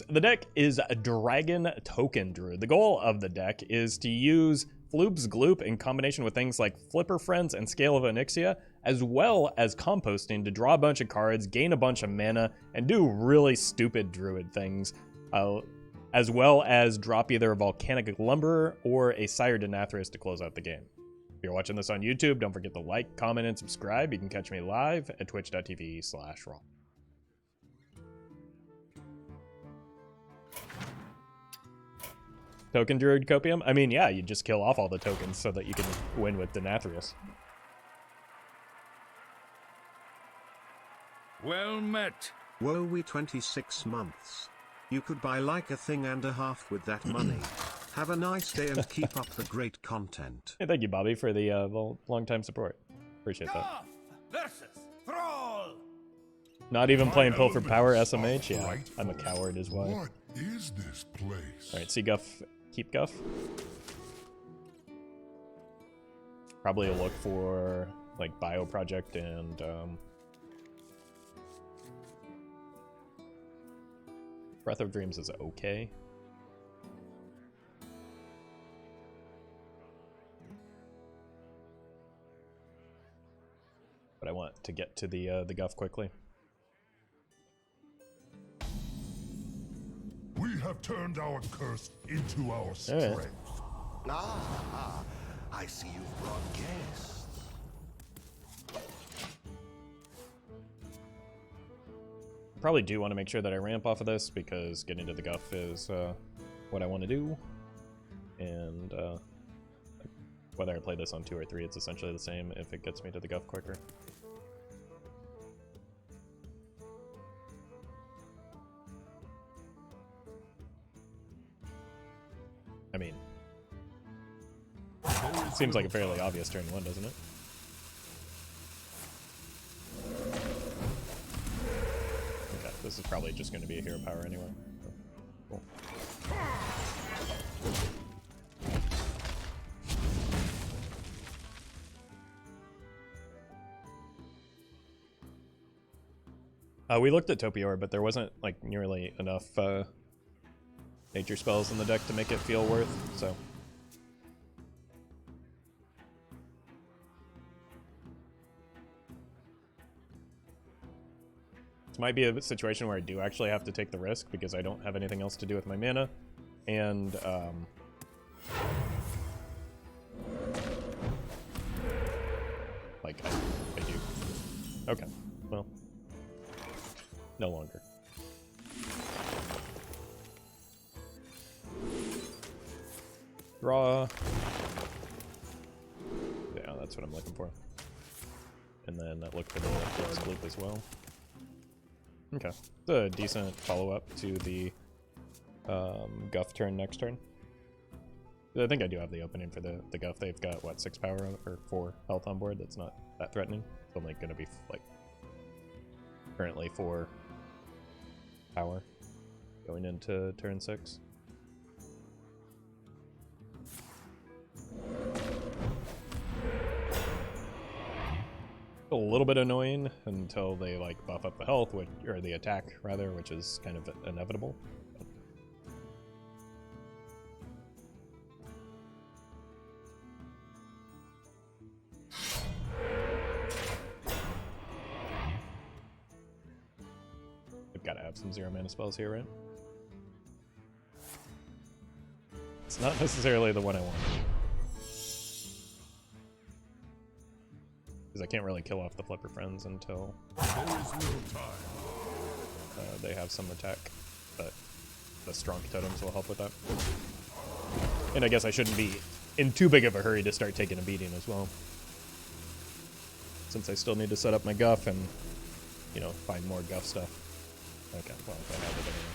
The deck is a Dragon Token Druid. The goal of the deck is to use Floop's Gloop in combination with things like Flipper Friends and Scale of Onyxia, as well as Composting to draw a bunch of cards, gain a bunch of mana, and do really stupid Druid things, as well as drop either a Volcanic Lumberer or a Sire Denathrius to close out the game. If you're watching this on YouTube, don't forget to like, comment, and subscribe. You can catch me live at twitch.tv/Roffle. Token Druid Copium? I mean, yeah, you just kill off all the tokens so that you can win with Denathrius. Well met. Woe we 26 months. You could buy like a thing and a half with that money. Have a nice day and keep up the great content. Hey, thank you, Bobby, for the long-time support. Appreciate that. Guff versus Thrall. Not even playing Pull for Power SMH? Yeah, I'm a coward is why. What is this place? Alright, see Guff, keep Guff. Probably a look for, like, Bio Project and, Breath of Dreams is okay. But I want to get to the Guff quickly. We have turned our curse into our strength. Ah, I see you've brought guests. Probably do want to make sure that I ramp off of this because getting to the Guff is what I want to do. And whether I play this on 2 or 3, it's essentially the same if it gets me to the Guff quicker. I mean, it seems like a fairly obvious turn 1, doesn't it? Okay, this is probably just going to be a hero power anyway. Cool. We looked at Topior, but there wasn't like nearly enough nature spells in the deck to make it feel worth, so. This might be a situation where I do actually have to take the risk because I don't have anything else to do with my mana, and like I do. Okay, well, no longer. Draw. Yeah, that's what I'm looking for. And then look for the Gloop as well. Okay, it's a decent follow-up to the Guff turn next turn. I think I do have the opening for the Guff. They've got, what, 6 power or 4 health on board. That's not that threatening. It's only going to be, like, currently 4 power going into turn 6. A little bit annoying until they like buff up the health, or the attack rather, which is kind of inevitable. We've got to have some 0 mana spells here, right? It's not necessarily the one I want. Because I can't really kill off the Flipper Friends until they have some attack, but the strong totems will help with that. And I guess I shouldn't be in too big of a hurry to start taking a beating as well, since I still need to set up my Guff and, you know, find more Guff stuff. Okay, well, if I have it anyway.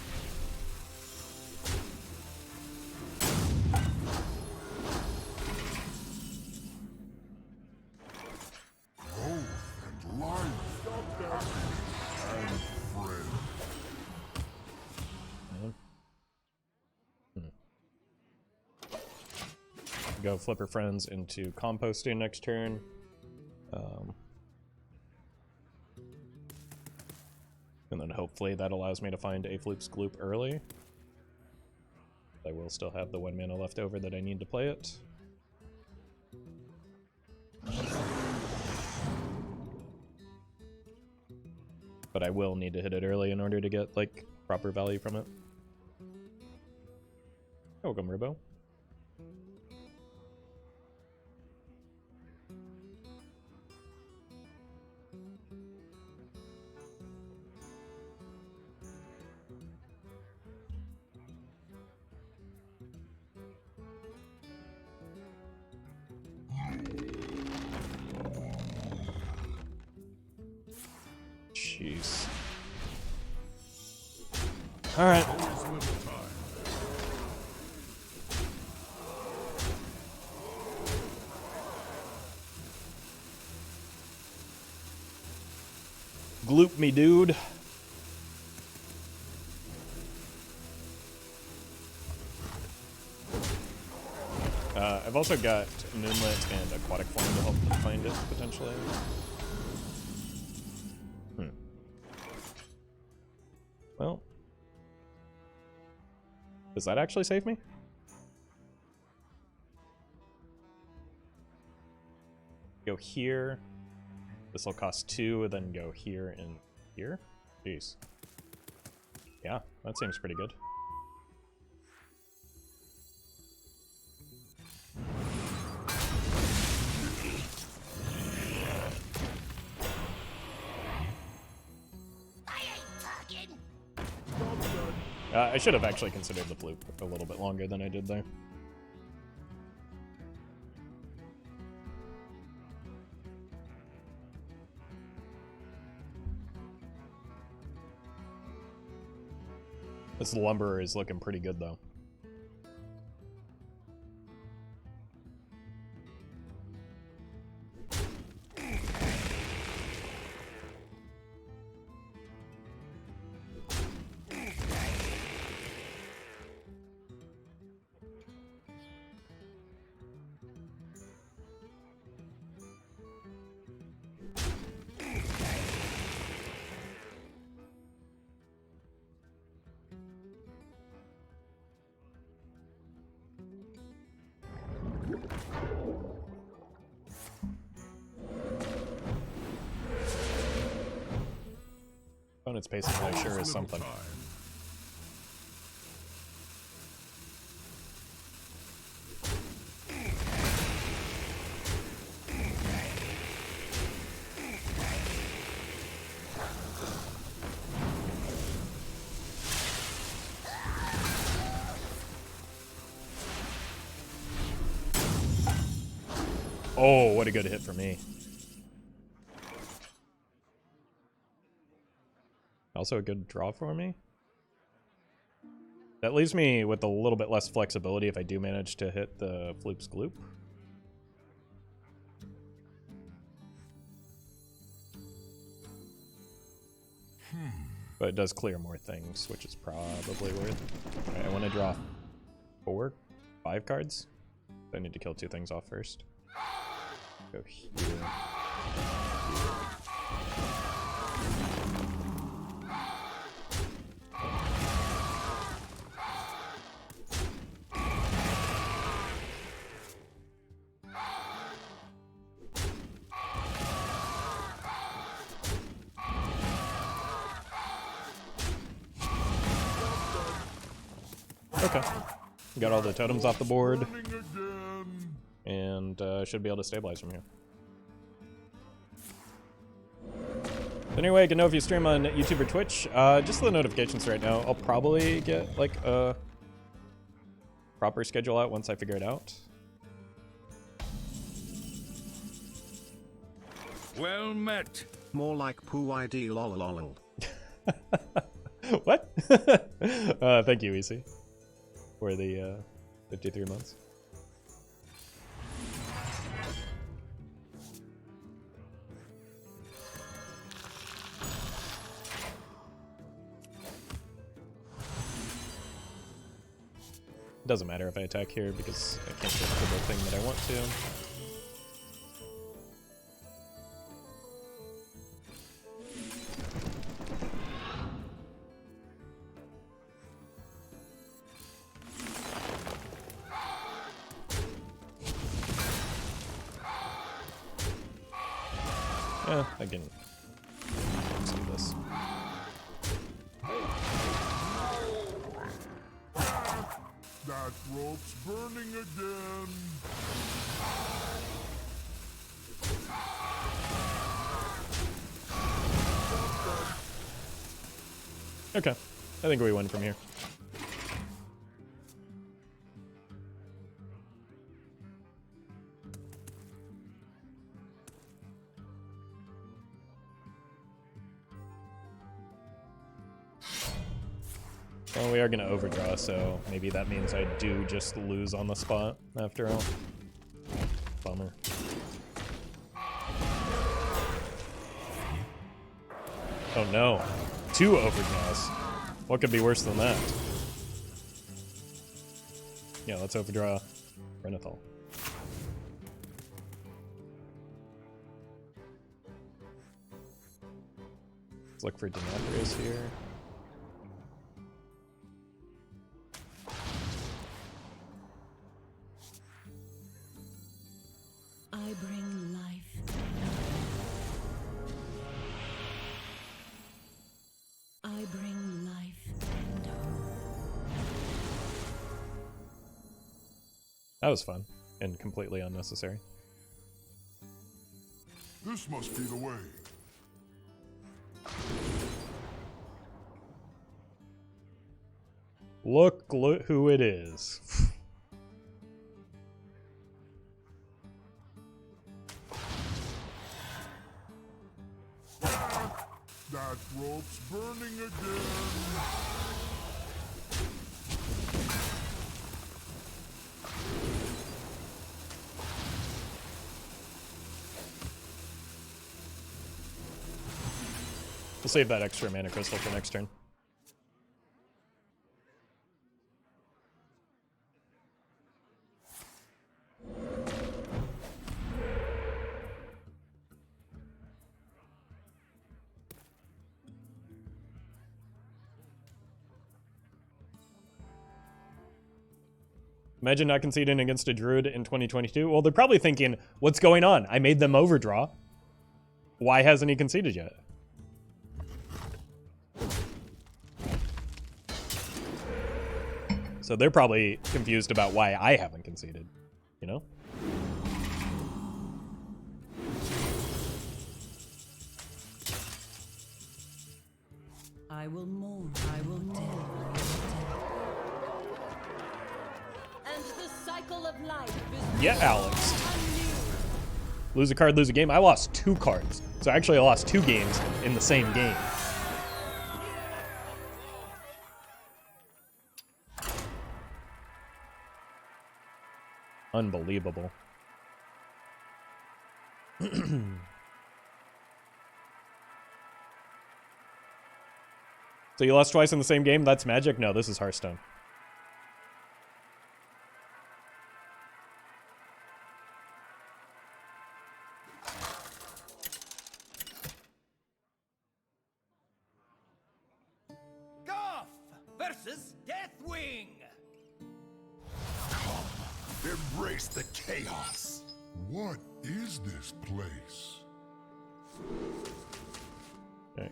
Go Flipper Friends into Composting next turn. And then hope hopefully that allows me to find a Floop's Gloop early. I will still have the 1 mana left over that I need to play it. But I will need to hit it early in order to get, like, proper value from it. Welcome, Ribo. Jeez. All right. Gloop me, dude. I've also got Moonlit and Aquatic Form to help them find it, potentially. Well, does that actually save me? Go here. This will cost 2, then go here and here. Jeez. Yeah, that seems pretty good. I should have actually considered the Floop a little bit longer than I did there. This Lumberer is looking pretty good, though. Opponent's basically sure is something. Oh, what a good hit for me. Also a good draw for me. That leaves me with a little bit less flexibility if I do manage to hit the Floop's Gloop. But it does clear more things, which is probably worth it. Right, I want to draw 5 cards. I need to kill 2 things off first. Go here. Okay. Got all the totems off the board. And should be able to stabilize from here. Anyway, you can know if you stream on YouTube or Twitch. Just the notifications right now. I'll probably get like a proper schedule out once I figure it out. Well met. More like poo ID lol. What? Thank you, EC, for the 53 months. Doesn't matter if I attack here because I can't get the thing that I want to. I can. Let's do this. That rope's burning again. Okay, I think we win from here. Well, we are going to overdraw, so maybe that means I do just lose on the spot after all. Bummer. Oh no. 2 overdraws. What could be worse than that? Yeah, let's overdraw Renathal. Let's look for Denathrius here. I bring life. I bring life and hope. That was fun and completely unnecessary. This must be the way. Look who it is. That rope's burning again. We'll save that extra mana crystal for next turn. Imagine not conceding against a Druid in 2022. Well, they're probably thinking, what's going on? I made them overdraw. Why hasn't he conceded yet? So they're probably confused about why I haven't conceded, you know? I will mourn. I will tell. And the cycle of life is Yeah, Alex. Lose a card, lose a game. I lost 2 cards. So actually I lost 2 games in the same game. Unbelievable. So you lost twice in the same game? That's Magic? No, this is Hearthstone. Guff versus Deathwing. Embrace the chaos. What is this place? Okay.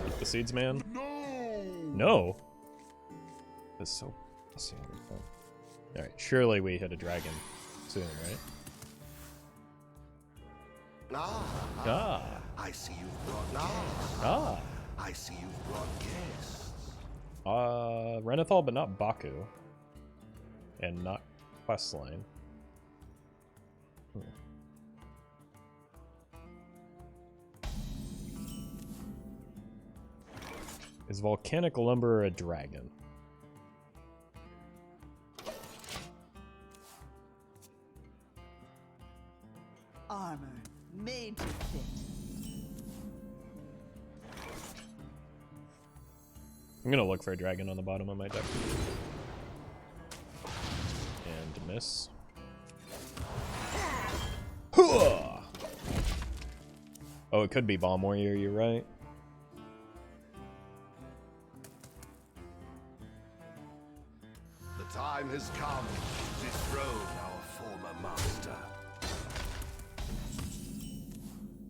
Keep the Seedsman. No! No. That's so fascinating. Alright, surely we hit a dragon soon, right? Ah. I see you've brought guests. Ah. I see you've brought guests. Renathal, but not Baku. And not Questline. Is Volcanic Lumberer a dragon? Armor made to fit. I'm gonna look for a dragon on the bottom of my deck. And miss. Hooah! Oh, it could be Bomb Warrior, you're right. The time has come to dethrone our former master.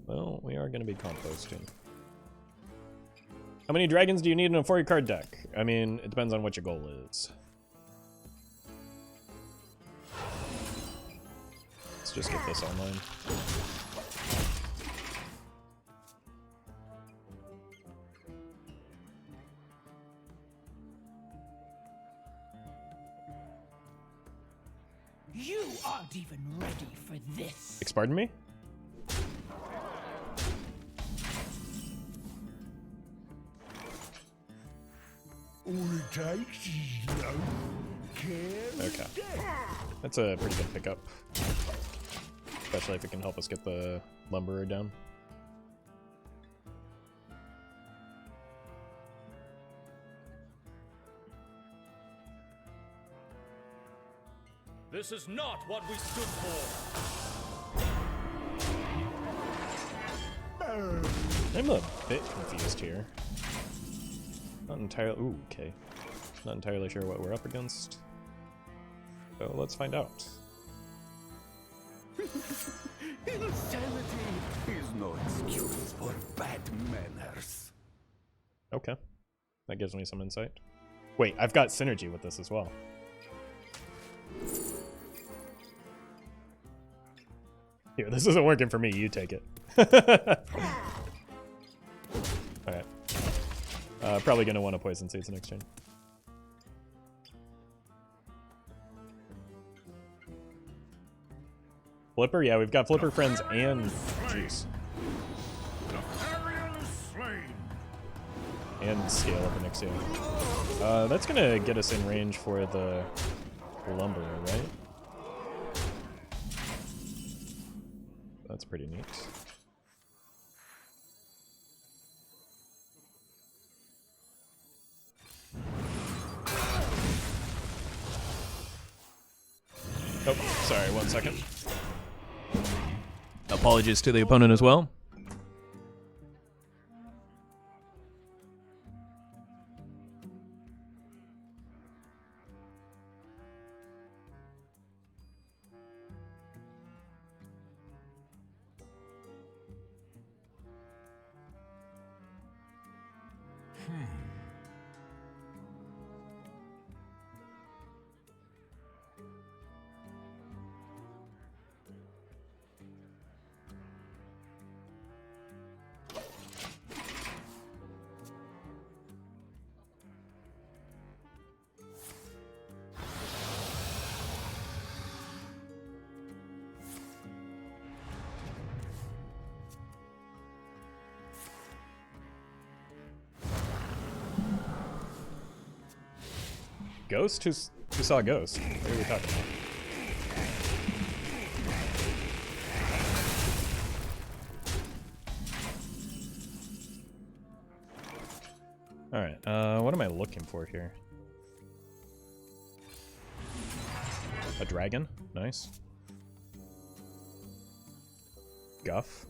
Well, we are going to be composting. How many dragons do you need in a 40-card deck? I mean, it depends on what your goal is. Let's just get this online. You aren't even ready for this. Pardon me? All it takes is no care. Okay. That's a pretty good pickup. Especially if it can help us get the lumberer down. This is not what we stood for. I'm a bit confused here. Not entirely. Ooh, okay. Not entirely sure what we're up against. So let's find out. Insanity is no excuse for bad manners. Okay. That gives me some insight. Wait, I've got synergy with this as well. Here, this isn't working for me. You take it. Alright. Probably gonna want to poison seeds next turn. Flipper? Yeah, we've got Flipper friends and juice. And scale up Onyxia. That's gonna get us in range for the lumberer, right? That's pretty neat. Oh, sorry, 1 second. Apologies to the opponent as well. Ghost? Who saw a ghost? What are we talking about? Alright, what am I looking for here? A dragon? Nice. Guff.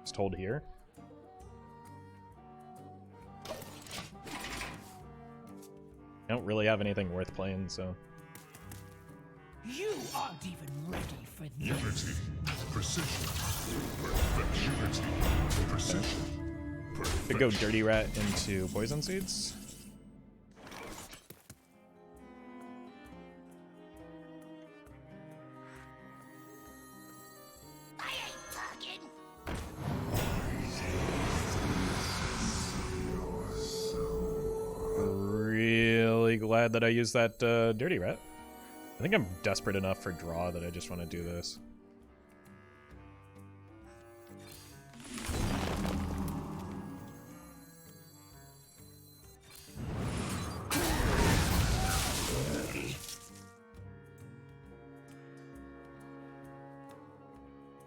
Just hold here. I don't really have anything worth playing, so. You aren't even ready for this. Unity, precision, perfect. Unity, precision, perfect. Could go Dirty Rat into Poison Seeds. Glad that I used that Dirty Rat. I think I'm desperate enough for draw that I just want to do this.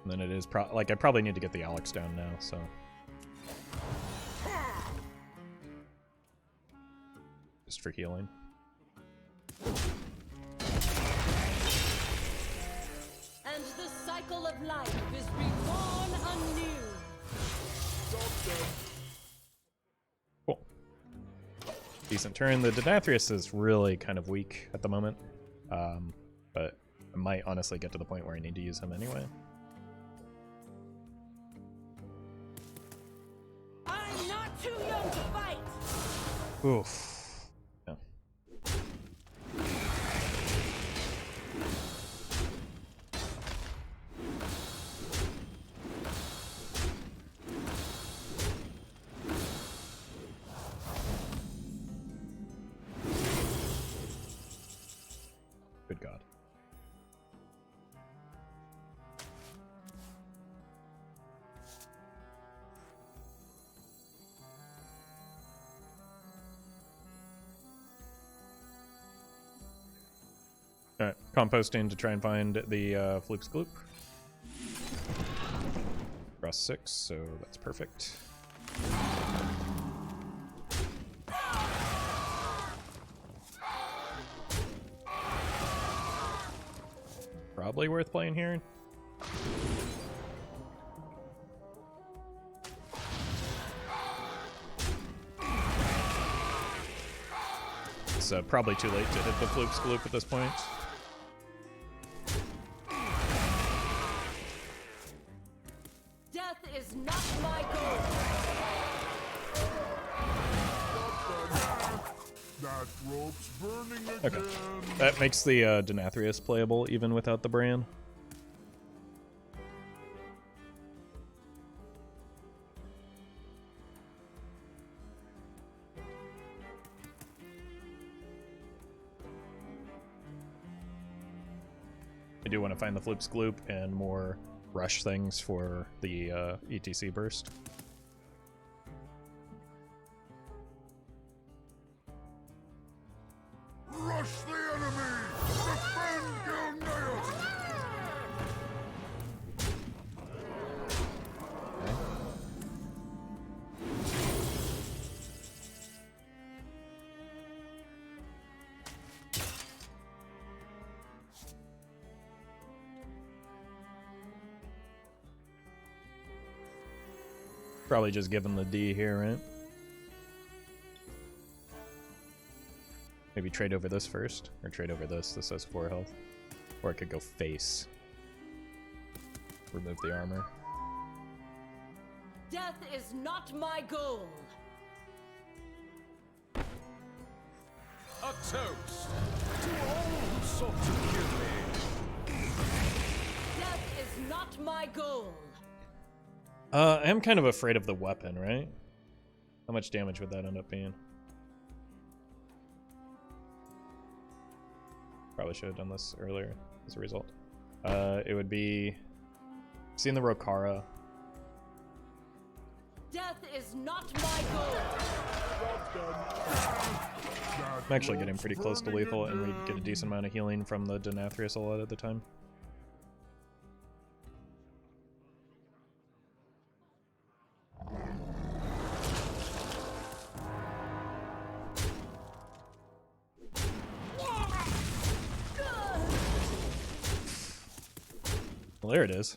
And then it is like I probably need to get the Alex down now, so. Just for healing. And the cycle of life is reborn anew. decent turn. The Denathrius is really kind of weak at the moment, but I might honestly get to the point where I need to use him anyway. I'm not too young to fight. Oof. Yeah. Good God. Alright, composting to try and find the Floop's Gloop. Cross 6, so that's perfect. Probably worth playing here. It's probably too late to hit the Floop's Gloop at this point. Death is not my goal. That rope's burning again. Okay. That makes the Denathrius playable even without the Brann. I do want to find the Floop's Gloop and more rush things for the ETC burst. Rush the enemy! Defend Gilneas! Probably just give him the D here, right? Maybe trade over this first, or trade over this. This has 4 health. Or I could go face. Remove the armor. Death is not my goal. A toast to all who sought to kill me. Death is not my goal. I am kind of afraid of the weapon, right? How much damage would that end up being? Probably should have done this earlier as a result. It would be... Seeing the Rokara. Death is not my goal. I'm actually getting pretty close to lethal, and we get a decent amount of healing from the Denathrius a lot of the time. Well, there it is.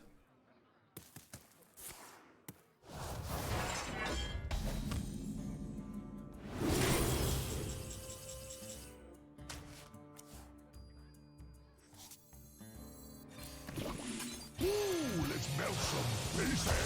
Ooh, let's melt some faces!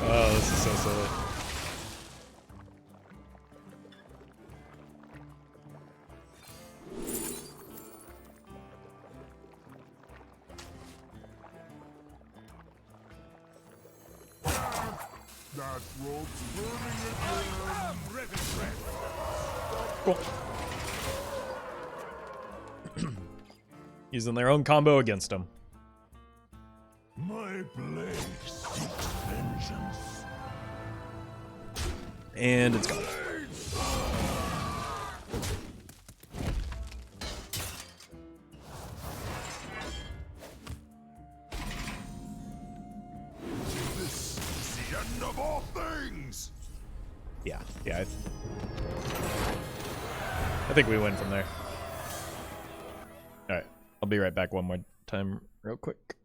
Oh, this is so silly. That rope's burning again! Cool. Using their own combo against him. My blade seeks vengeance. And it's gone. Yeah, I think we win from there. All right, I'll be right back one more time real quick.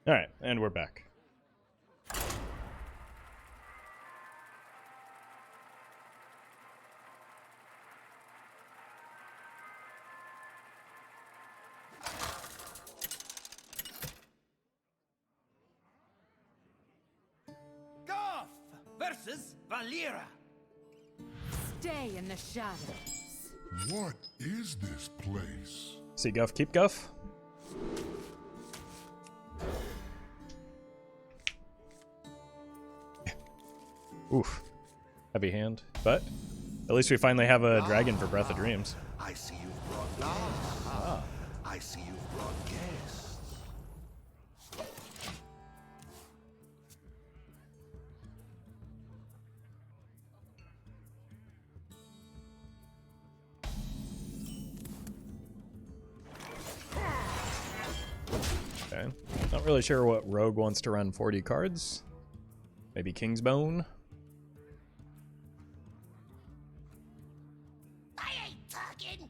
All right, and we're back. Guff versus Valera. Stay in the shadows. What is this place? See Guff, keep Guff. Oof. Heavy hand. But at least we finally have a dragon for Breath of Dreams. I see you've brought I see you've brought guests. Okay. Not really sure what Rogue wants to run 40 cards. Maybe King's Bone. I ain't talking.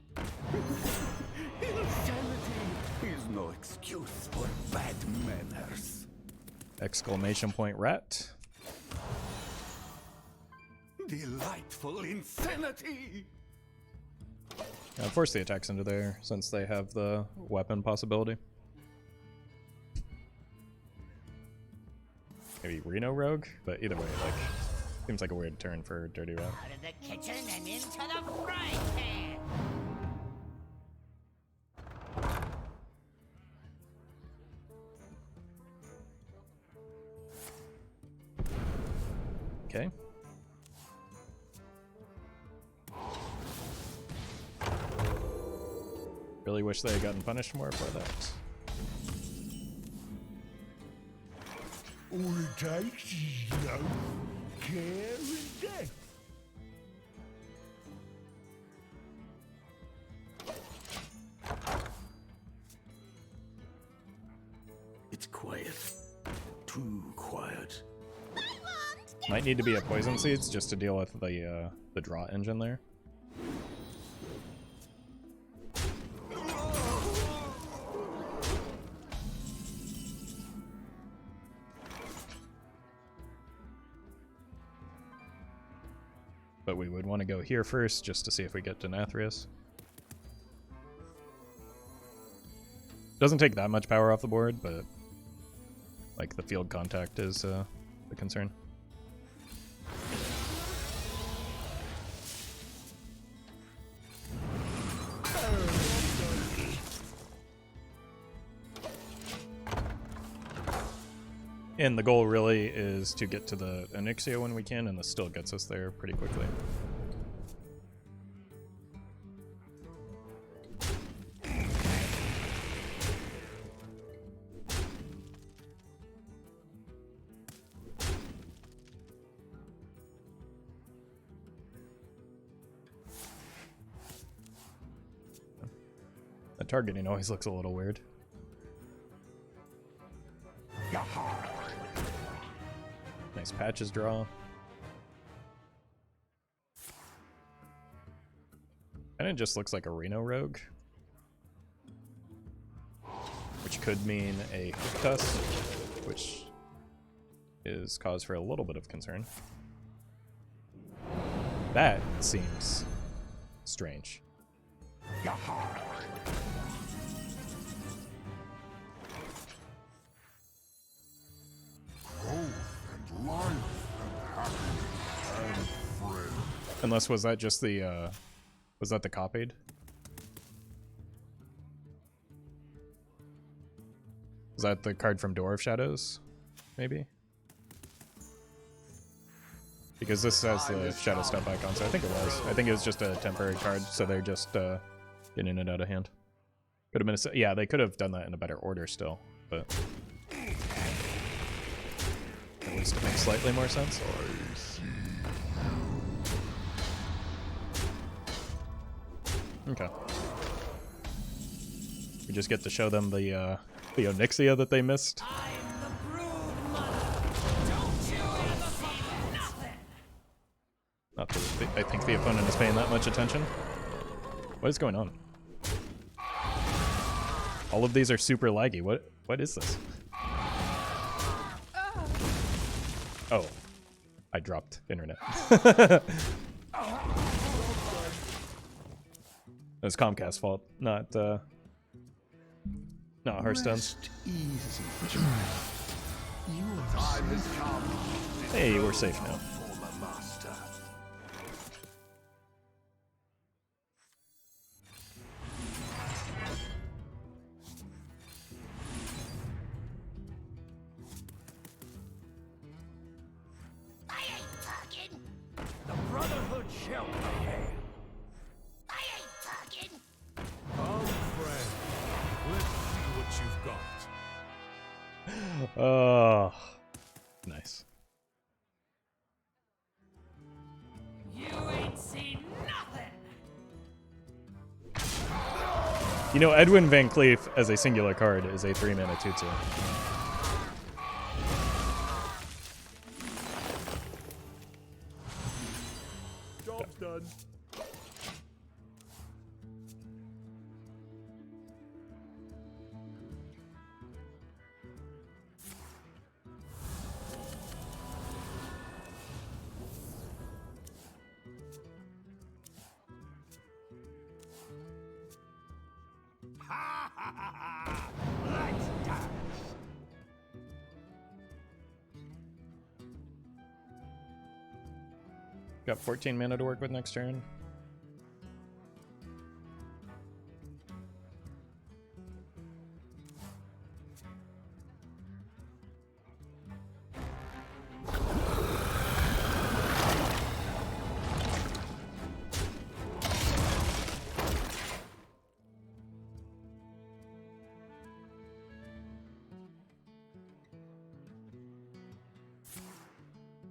Insanity is no excuse for bad manners. Exclamation point rat. Delightful insanity. Force the attacks into there since they have the weapon possibility. Maybe Reno Rogue, but either way, like, seems like a weird turn for Dirty Rat. Out of the kitchen and into the frying pan. Okay. Really wish they had gotten punished more for that. All it takes is love, care, and death. It's quiet. Too quiet. Might need to be a Poison Seeds just to deal with the draw engine there. But we would want to go here first just to see if we get Denathrius. Doesn't take that much power off the board, but like the field contact is the concern. And the goal really is to get to the Onyxia when we can, and this still gets us there pretty quickly. The targeting always looks a little weird. Nice patches draw. And it just looks like a Reno Rogue, which could mean a Hook Tusk, which is cause for a little bit of concern. That seems strange. Unless was that just the was that the copied? Was that the card from Door of Shadows? Maybe? Because this has the Shadow Step icon, so I think it was. I think it was just a temporary card, so they're just getting it out of hand. Could have been a, yeah, they could have done that in a better order still, but at least it makes slightly more sense. Okay. We just get to show them the Onyxia that they missed. Not that I think the opponent is paying that much attention. What is going on? All of these are super laggy. What is this? Oh, I dropped internet. It's Comcast's fault, not Hearthstone's. Hey, we're safe now. Oh, nice. You ain't seen nothing. You know, Edwin Van Cleef as a singular card is a 3-mana 2/2. Job's done. Got 14 mana to work with next turn.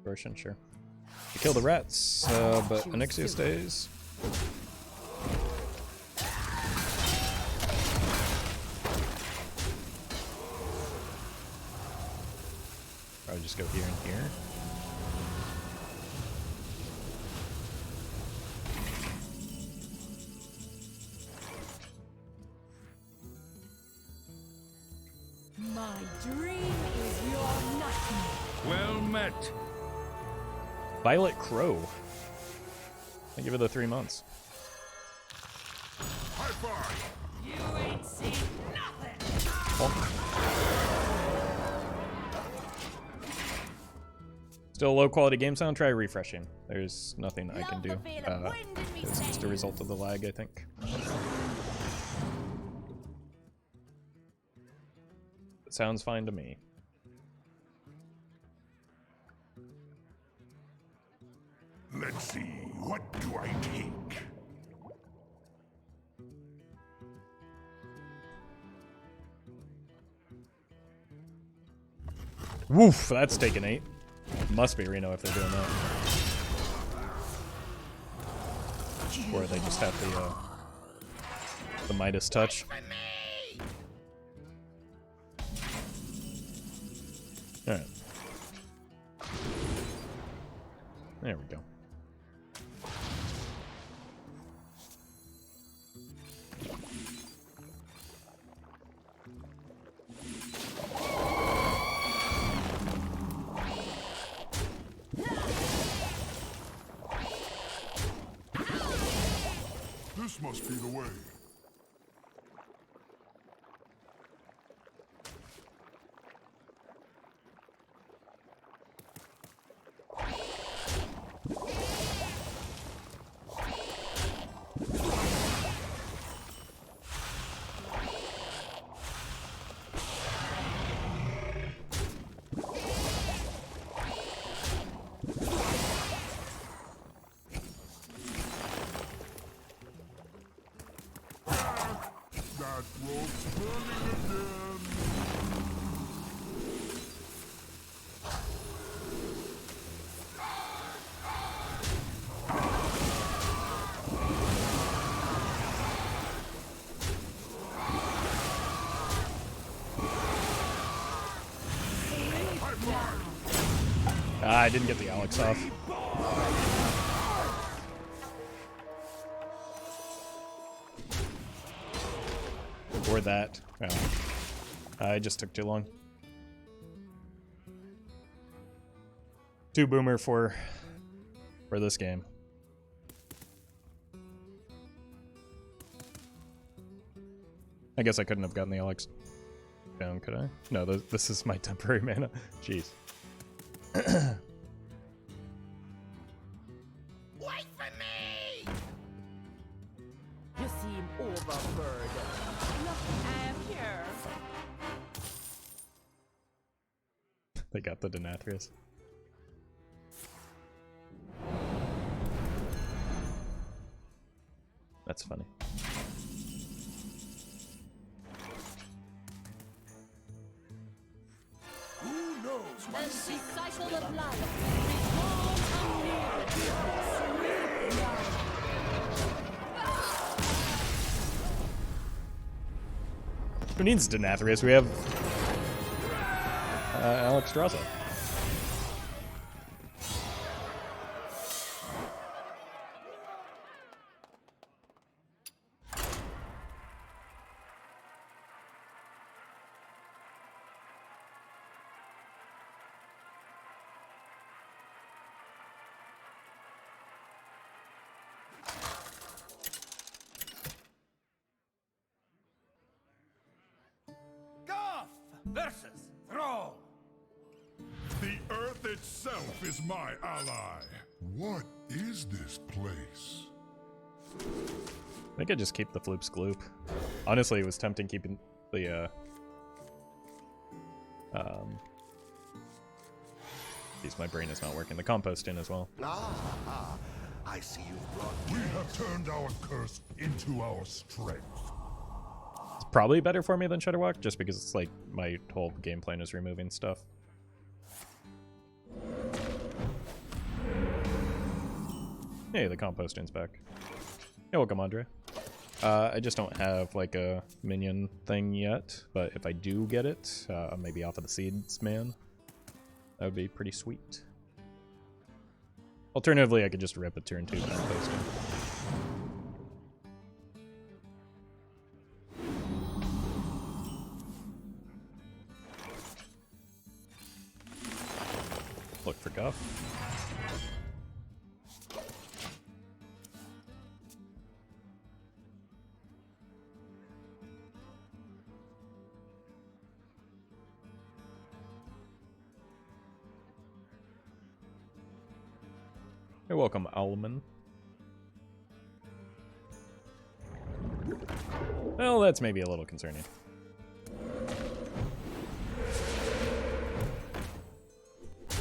Version, sure. You kill the rats, but Onyxia stays. Probably just go here and here. My dream is your nightmare. Well met. Violet Crow. I give it the 3 months. High five. You ain't seen nothing. Still a low quality game sound. Try refreshing. There's nothing I can do. It's just a result of the lag, I think. It sounds fine to me. Let's see, what do I take? Woof, that's taken 8. Must be Reno if they're doing that. Or they just have the Midas touch. Alright. There we go. This must be the way. I didn't get the Alex off. Or that. Oh. I just took too long. 2 boomer for this game. I guess I couldn't have gotten the Alex down, could I? No, this is my temporary mana. Jeez. Wait for me! You seem overburdened. Look, I am here. They got the Denathrius. That's funny. Who knows what And the cycle of life. Who needs Denathrius? We have Alexstrasza. Versus Thrall. The earth itself is my ally. What is this place? I think I just keep the Floop's Gloop. Honestly, it was tempting keeping the Geez, my brain is not working. The composting as well. Ah, I see you've brought We have turned our curse into our strength. It's probably better for me than Shudderwalk, just because it's like my whole game plan is removing stuff. Hey, the composting's back. Hey, welcome, Andre. I just don't have like a minion thing yet, but if I do get it, maybe off of the Seedsman, that would be pretty sweet. Alternatively, I could just rip a turn 2 composting. Look for Guff. You're welcome, Owlman. Well, that's maybe a little concerning.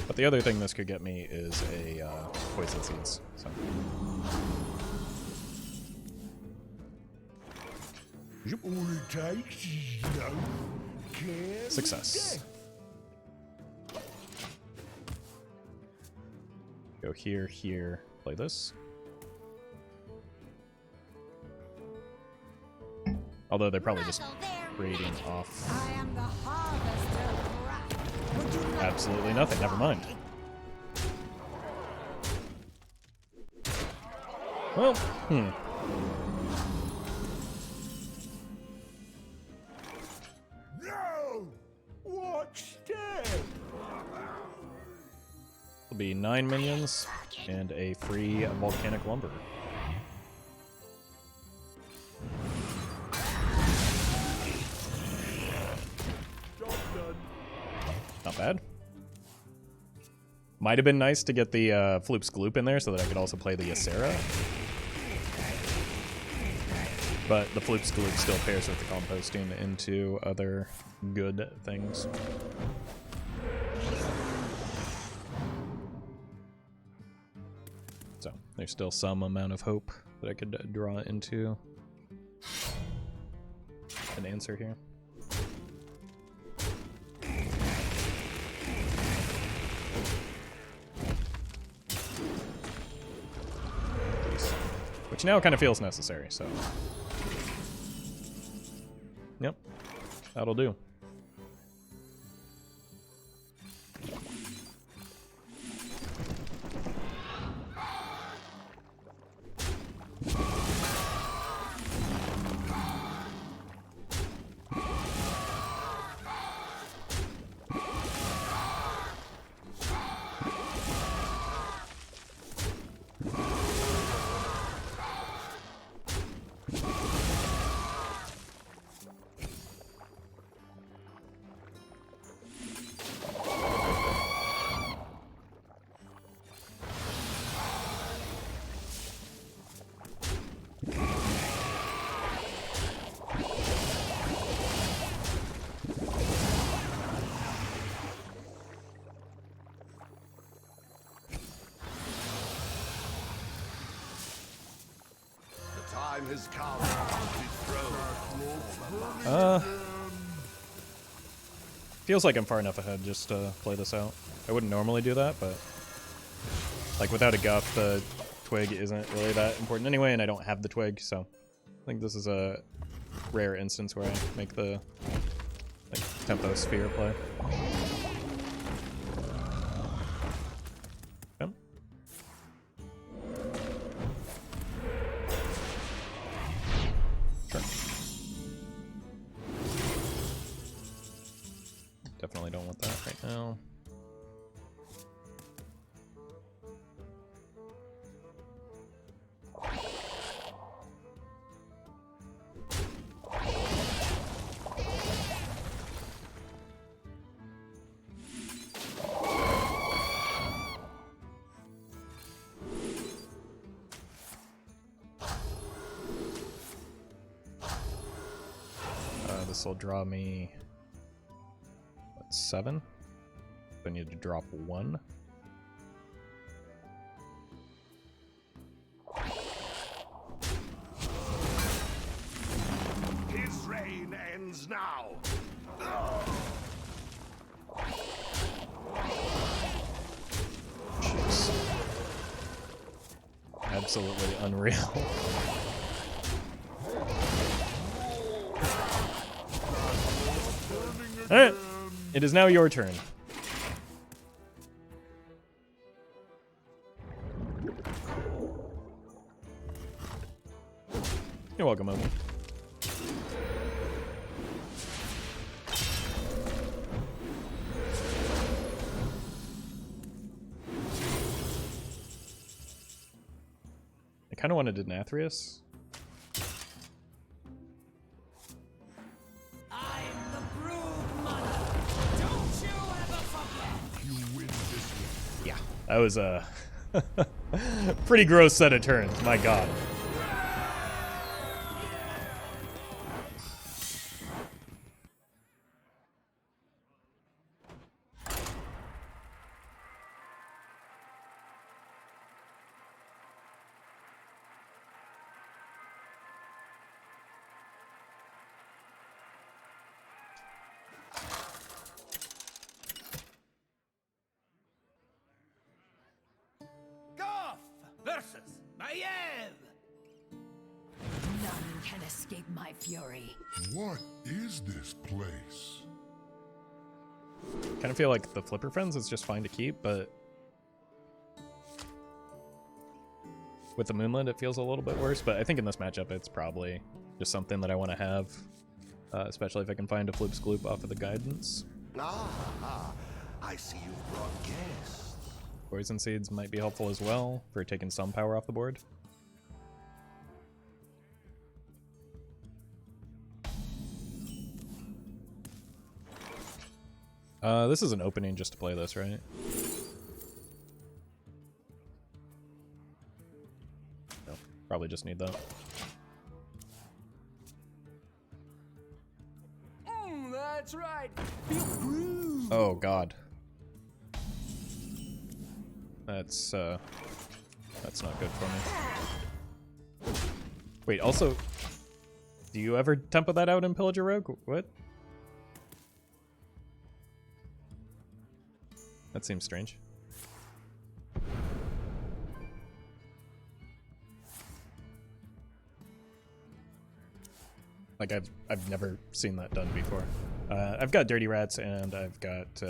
But the other thing this could get me is a poison seeds. So. All it takes is no care. Success. Go here, here, play this. Although they're probably just raiding off. I am the harvester of wrath. Would you like Absolutely nothing, never mind. Well, No! Watch that! It'll be 9 minions and a free Volcanic Lumberer. Not bad. Might have been nice to get the Floop's Gloop in there so that I could also play the Ysera. But the Floop's Gloop still pairs with the Composting into other good things. So there's still some amount of hope that I could draw into an answer here. Which now kind of feels necessary, so. Yep, that'll do. Time has come to dethrone. Feels like I'm far enough ahead just to play this out. I wouldn't normally do that, but like without a Guff, the Twig isn't really that important anyway, and I don't have the Twig, so I think this is a rare instance where I make the like tempo sphere play. Okay. Sure. Definitely don't want that right now. This will draw me, what, 7? I need to drop 1. His reign ends now. Jeez. Absolutely unreal. Alright, it is now your turn. You're welcome, Owen. I kind of wanted Denathrius. That was Pretty gross set of turns, my god. Guff versus Maiev. None can escape my fury. What is this place? Kind of feel like the Flipper Friends is just fine to keep, but with the Moonlit it feels a little bit worse. But I think in this matchup it's probably just something that I want to have, especially if I can find a Floop's Gloop off of the Guidance. I see you've brought guests. Poison Seeds might be helpful as well for taking some power off the board. This is an opening just to play this, right? No, probably just need that. That's right. Feel groove. Oh god. That's not good for me. Wait, also, do you ever tempo that out in Pillager Rogue? What? That seems strange. Like I've never seen that done before. I've got Dirty Rats and I've got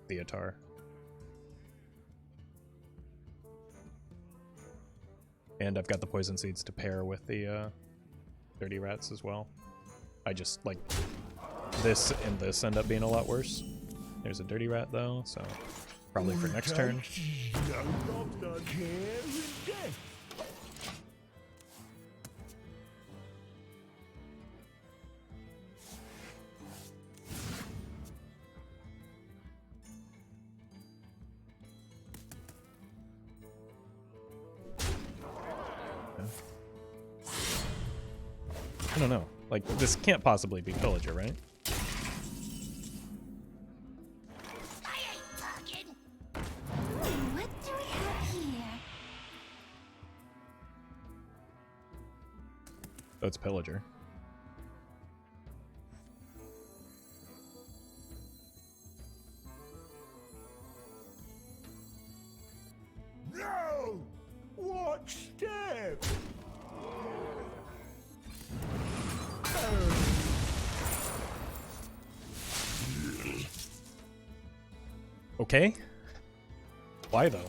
Theotar. And I've got the Poison Seeds to pair with the Dirty Rats as well. I just, like, this and this end up being a lot worse. There's a Dirty Rat, though, so probably for next turn. I don't know. Like, this can't possibly be Pillager, right? What do we have here? Oh, it's Pillager. No! What step? Okay. Why, though?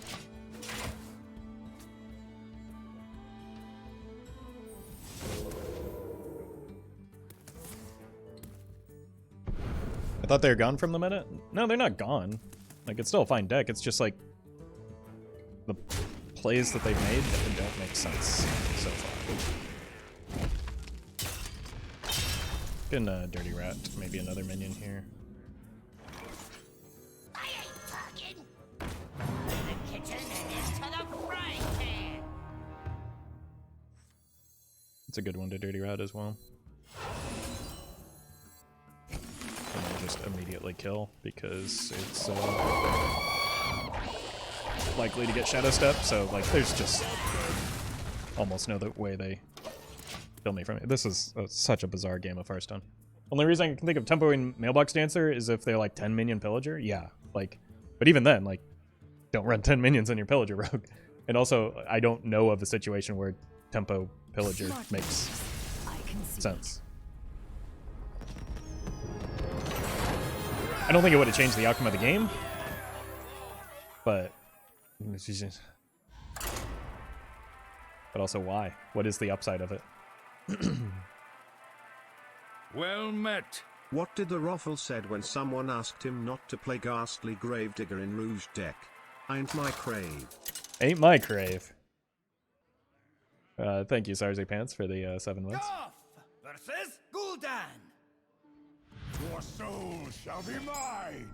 I thought they were gone from the meta? No, they're not gone. Like, it's still a fine deck. It's just, like, the plays that they've made don't make sense so far. Getting a Dirty Rat, maybe another minion here. It's a good one to Dirty Rat as well. And then just immediately kill because it's likely to get Shadow Step, so like there's just almost no way they kill me from it. This is such a bizarre game of Hearthstone. Only reason I can think of tempoing Mailbox Dancer is if they're like 10 minion Pillager. Yeah, like, but even then, like, don't run 10 minions on your Pillager Rogue. And also, I don't know of a situation where tempo Pillager makes sense. I don't think it would have changed the outcome of the game, but also why? What is the upside of it? Well met. What did the Roffle said when someone asked him not to play Ghastly Gravedigger in Rouge deck? Ain't my crave. Ain't my crave. Thank you, Sarzipants, for the 7 months. Guff versus Gul'dan. Your soul shall be mine.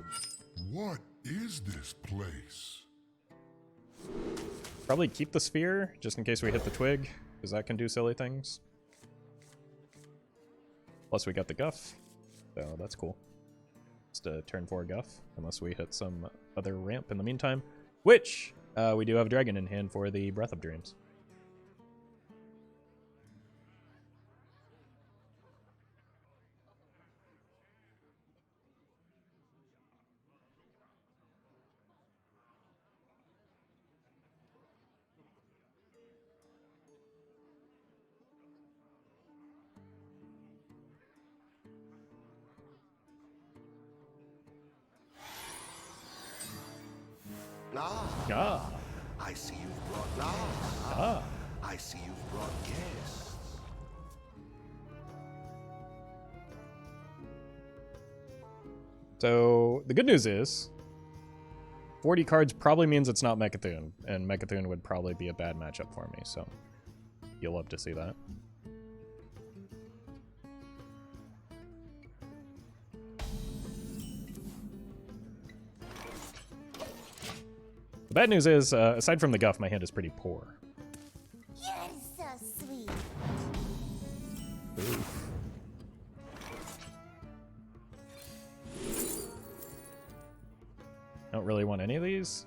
What is this place? Probably keep the sphere, just in case we hit the twig, because that can do silly things. Plus we got the Guff, so that's cool. Just a turn 4 Guff, unless we hit some other ramp in the meantime, which we do have a dragon in hand for the Breath of Dreams. Ah, I see you've brought I see you've brought guests. So the good news is 40 cards probably means it's not Mecha'thun, and Mecha'thun would probably be a bad matchup for me, so you'll love to see that. The bad news is, aside from the Guff, my hand is pretty poor. You're so sweet. Oof. Don't really want any of these.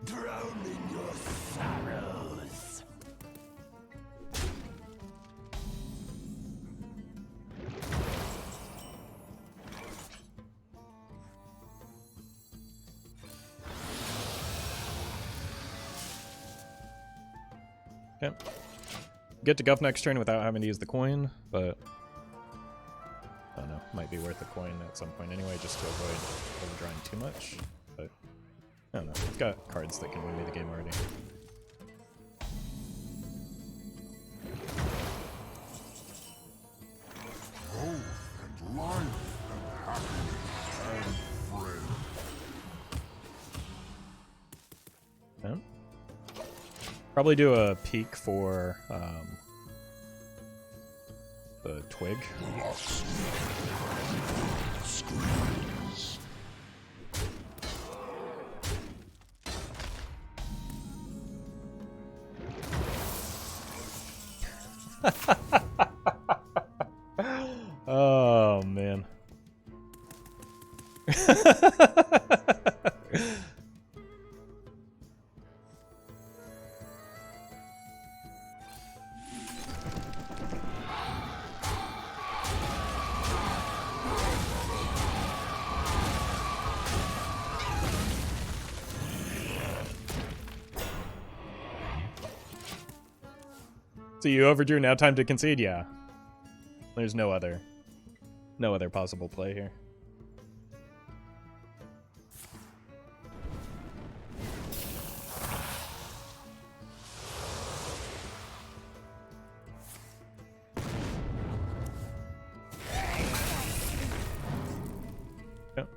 Drown in your sorrows. Okay. Get to Guff next turn without having to use the coin, but I don't know, might be worth a coin at some point anyway, just to avoid overdrawing too much. But I don't know, I've got cards that can win me the game already. Growth and life and happiness and friends. Yeah. Probably do a peek for the Twig. Oh man. So you overdrew, now time to concede? Yeah. There's no other possible play here. Yep.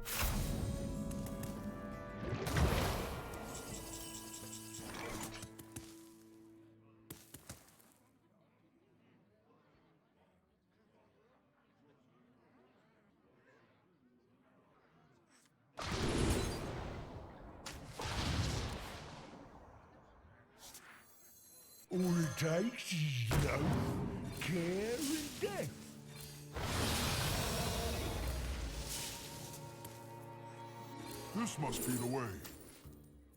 All it takes is love, care, and death. This must be the way.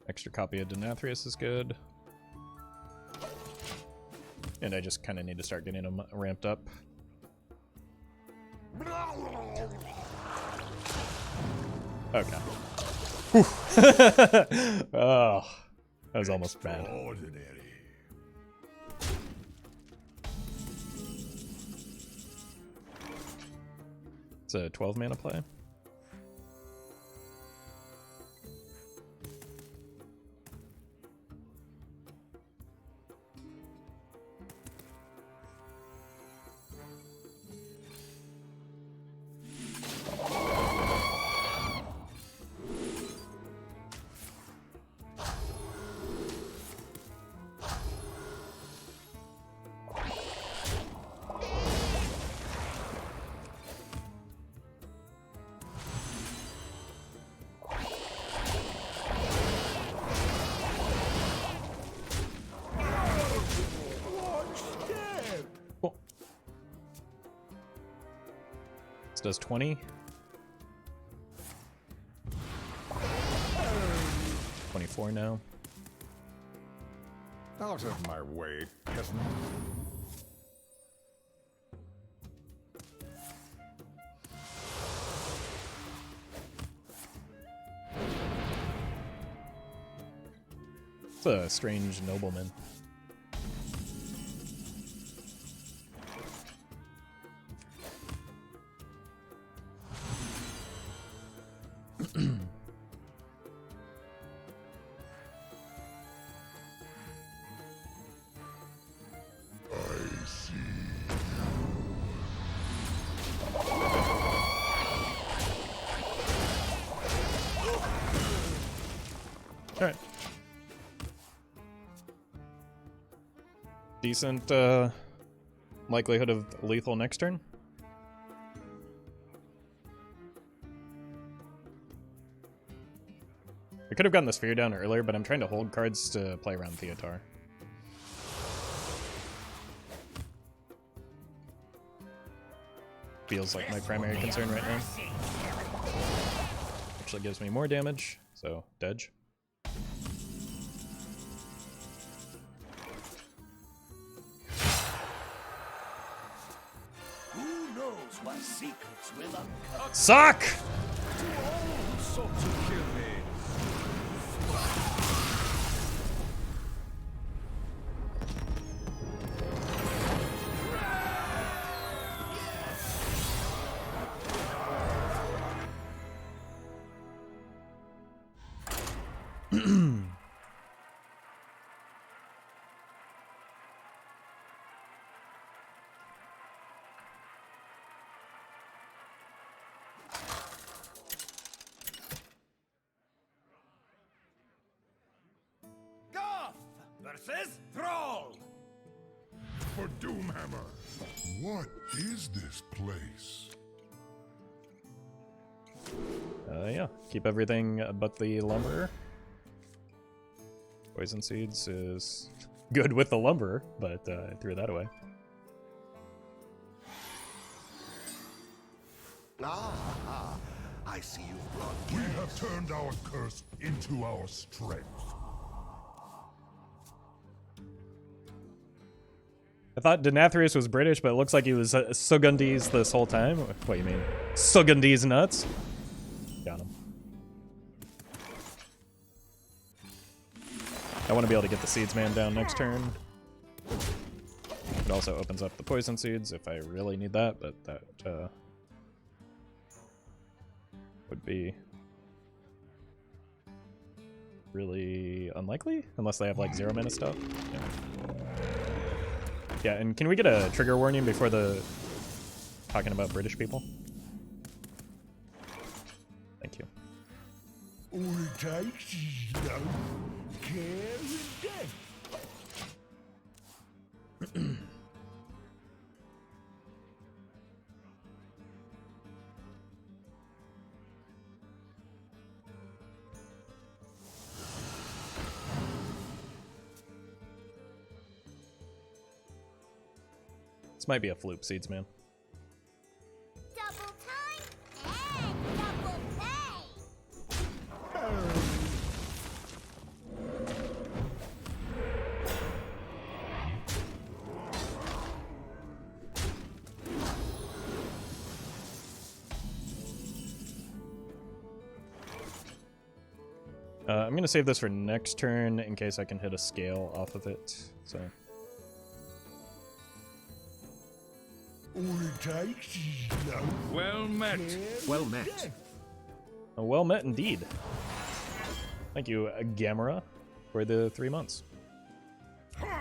Extra copy of Denathrius is good. And I just kind of need to start getting them ramped up. Okay. Oh, that was almost bad. Ordinary. It's a 12 mana play. This does 20. 24 now. Out of my way, peasant. It's a strange nobleman. Alright. Decent likelihood of lethal next turn. I could have gotten the sphere down earlier, but I'm trying to hold cards to play around Theotar. Feels like my primary concern right now. Actually gives me more damage, so Dedge. Who knows what secrets will uncover? Suck! Guff versus Thrall. For Doomhammer. What is this place? Yeah, keep everything but the Lumberer. Poison Seeds is good with the Lumberer, but I threw that away. I see you've brought We have turned our curse into our strength. I thought Denathrius was British, but it looks like he was Sugundese this whole time. What do you mean? Sugundese nuts? Got him. I want to be able to get the Seedsman down next turn. It also opens up the Poison Seeds if I really need that, but that would be really unlikely, unless they have like 0 mana stuff. Yeah, and can we get a trigger warning before the talking about British people? Thank you. All it takes is love, care, and death. This might be a Floop Seedsman. Double time and double pay. I'm gonna save this for next turn in case I can hit a scale off of it. So. All it takes is love. Well met. Well met. Well met indeed. Thank you, Gamera, for the 3 months.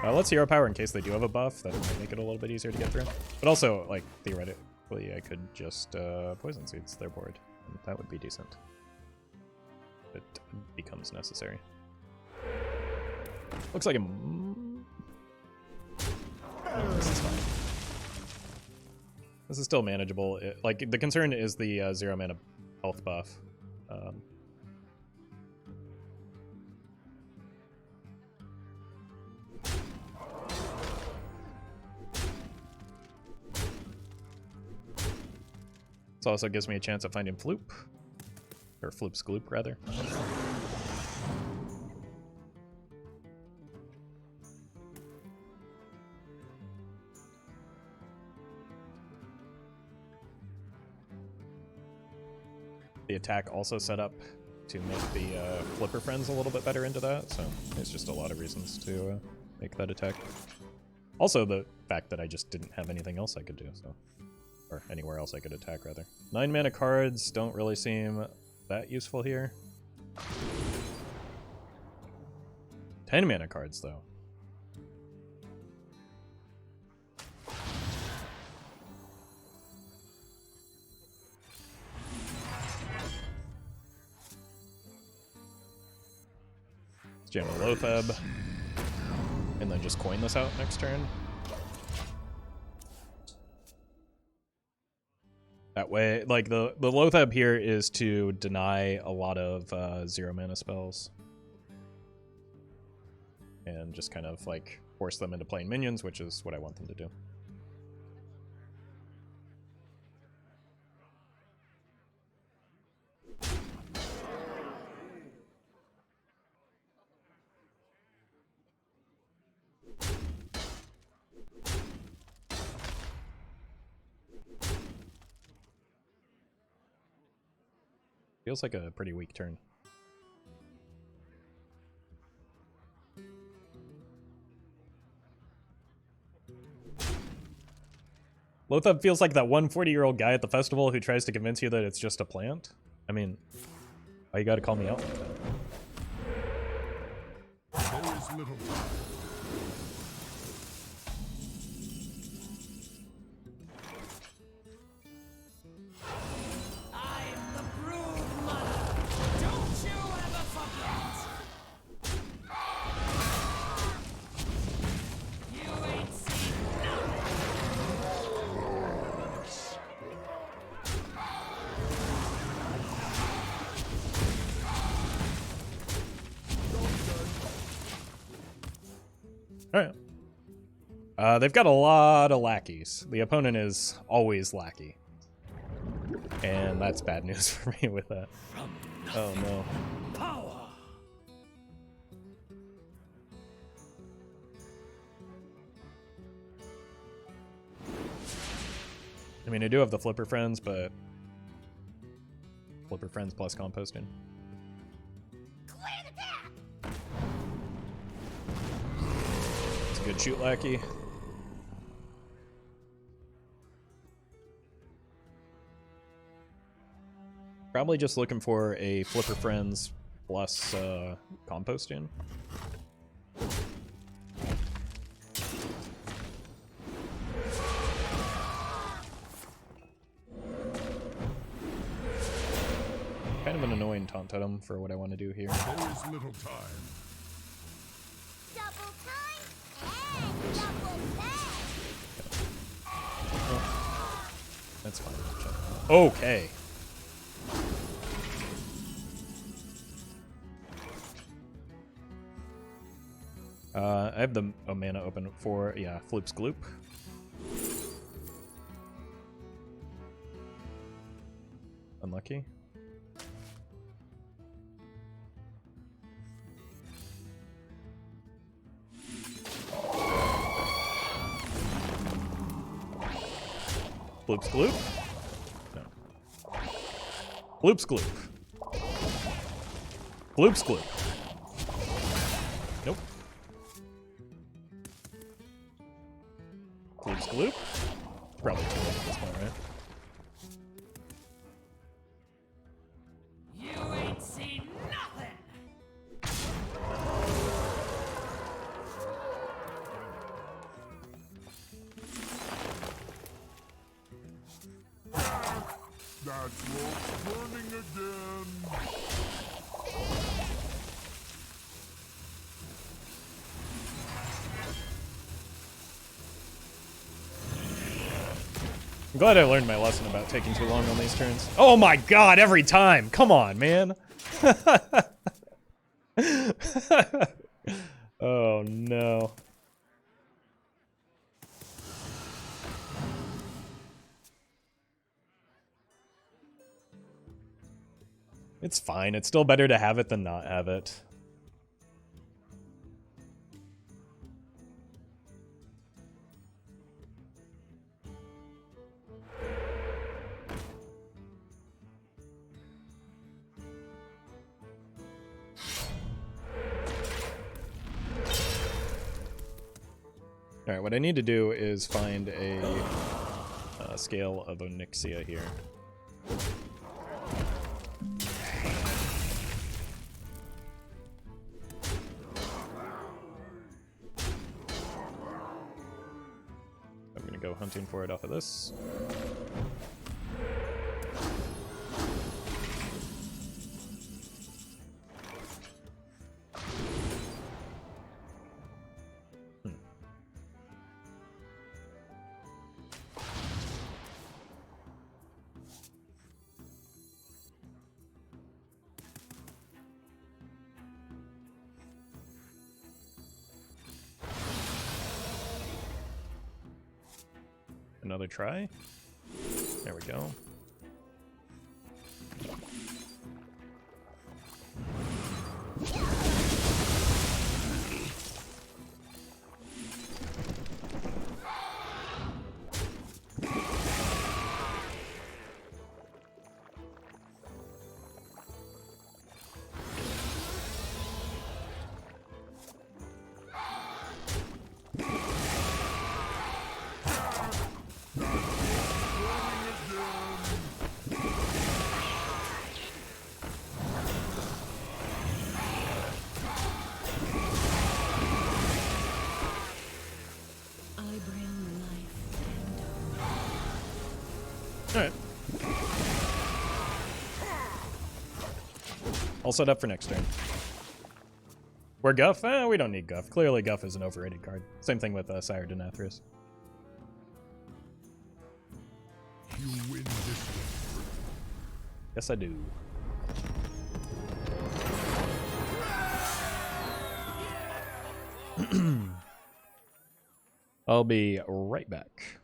Let's hero power in case they do have a buff. That might make it a little bit easier to get through. But also, like, theoretically, I could just Poison Seeds their board. And that would be decent. It becomes necessary. Looks like a... This is fine. This is still manageable. Like, the concern is the 0 mana health buff. This also gives me a chance at finding Floop. Or Floop's Gloop, rather. The attack also set up to make the Flipper Friends a little bit better into that, so there's just a lot of reasons to make that attack. Also, the fact that I just didn't have anything else I could do, so... Or anywhere else I could attack, rather. 9 mana cards don't really seem that useful here. 10 mana cards, though. Let's jam a Loatheb. And then just coin this out next turn. That way, like, the Loatheb here is to deny a lot of 0 mana spells. And just kind of, like, force them into playing minions, which is what I want them to do. Feels like a pretty weak turn. Loatheb feels like that 140-year-old guy at the festival who tries to convince you that it's just a plant. I mean, why you gotta call me out like that? There is little time. Alright. They've got a lot of lackeys. The opponent is always lackey. And that's bad news for me with that. Oh no. Power. I mean, I do have the Flipper Friends, but... Flipper Friends plus Composting. It's a good shoot lackey. Probably just looking for a Flipper Friends plus Composting. Kind of an annoying taunt item for what I want to do here. There is little time. Double time and double back. Oh, that's fine. Okay. I have the mana open for, yeah, Floop's Gloop. Unlucky. Floop's Gloop? No. Floop's Gloop. Floop's Gloop. Nope. Gloop's Gloop? Probably too late at this point, right? You ain't seen nothing. That rope's burning again. I'm glad I learned my lesson about taking too long on these turns. Oh my god, every time! Come on, man! Oh no. It's fine. It's still better to have it than not have it. Alright, what I need to do is find a scale of Onyxia here. I'm going to go hunting for it off of this. Another try. There we go. Alright. All set up for next turn. We're Guff? We don't need Guff. Clearly Guff is an overrated card. Same thing with Sire Denathrius. You win this one. Yes, I do. I'll be right back.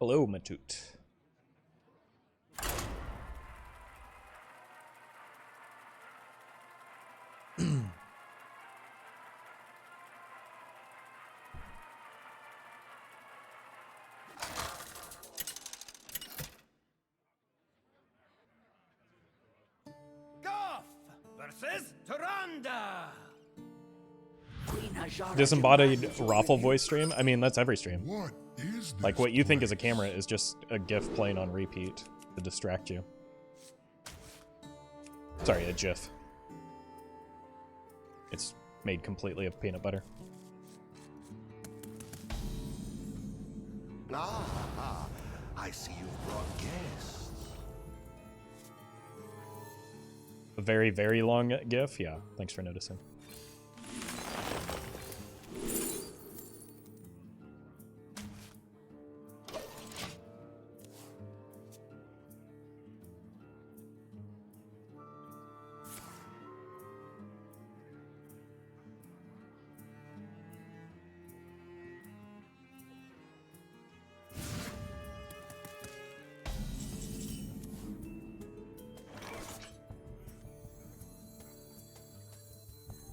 Hello, Matute. Guff versus Tyrande. Disembodied Roffle voice stream? I mean, that's every stream. What is this? Like, what you think is a camera is just a GIF playing on repeat to distract you. Sorry, a GIF. It's made completely of peanut butter. Ah, I see you've brought guests. A very, very long GIF? Yeah, thanks for noticing.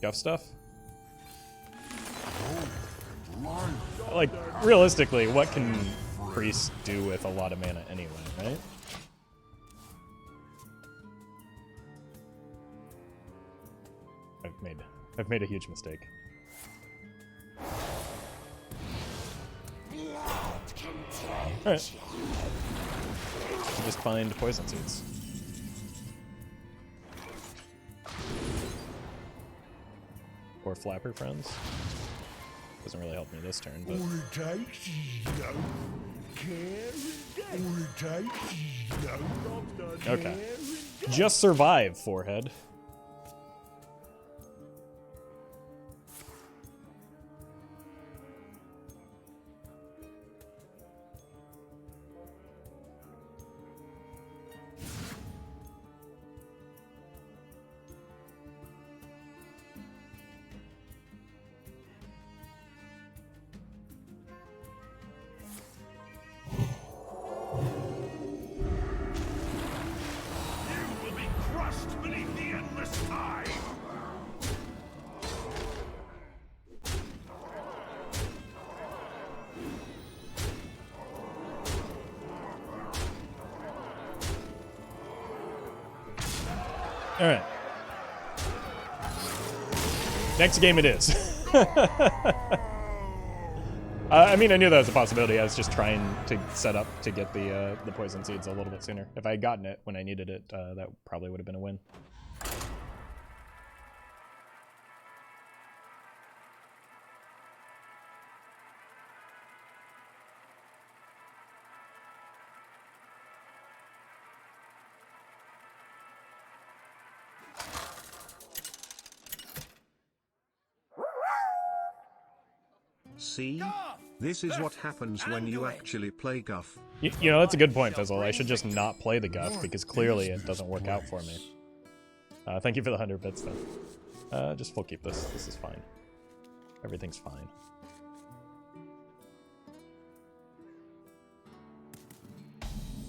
Guff stuff. Like, realistically, what can priests do with a lot of mana anyway, right? I've made a huge mistake. Alright. Just find poison seeds. Or flapper friends. Doesn't really help me this turn, but... All it takes is no care and all it takes is no okay. Just survive, forehead. All right. Next game it is. I mean, I knew that was a possibility. I was just trying to set up to get the poison seeds a little bit sooner. If I had gotten it when I needed it, that probably would have been a win. See? This is what happens when you actually play Guff. You know, that's a good point, Fizzle. I should just not play the Guff, because clearly it doesn't work out for me. Thank you for the 100 bits, though. Just full keep this. This is fine. Everything's fine.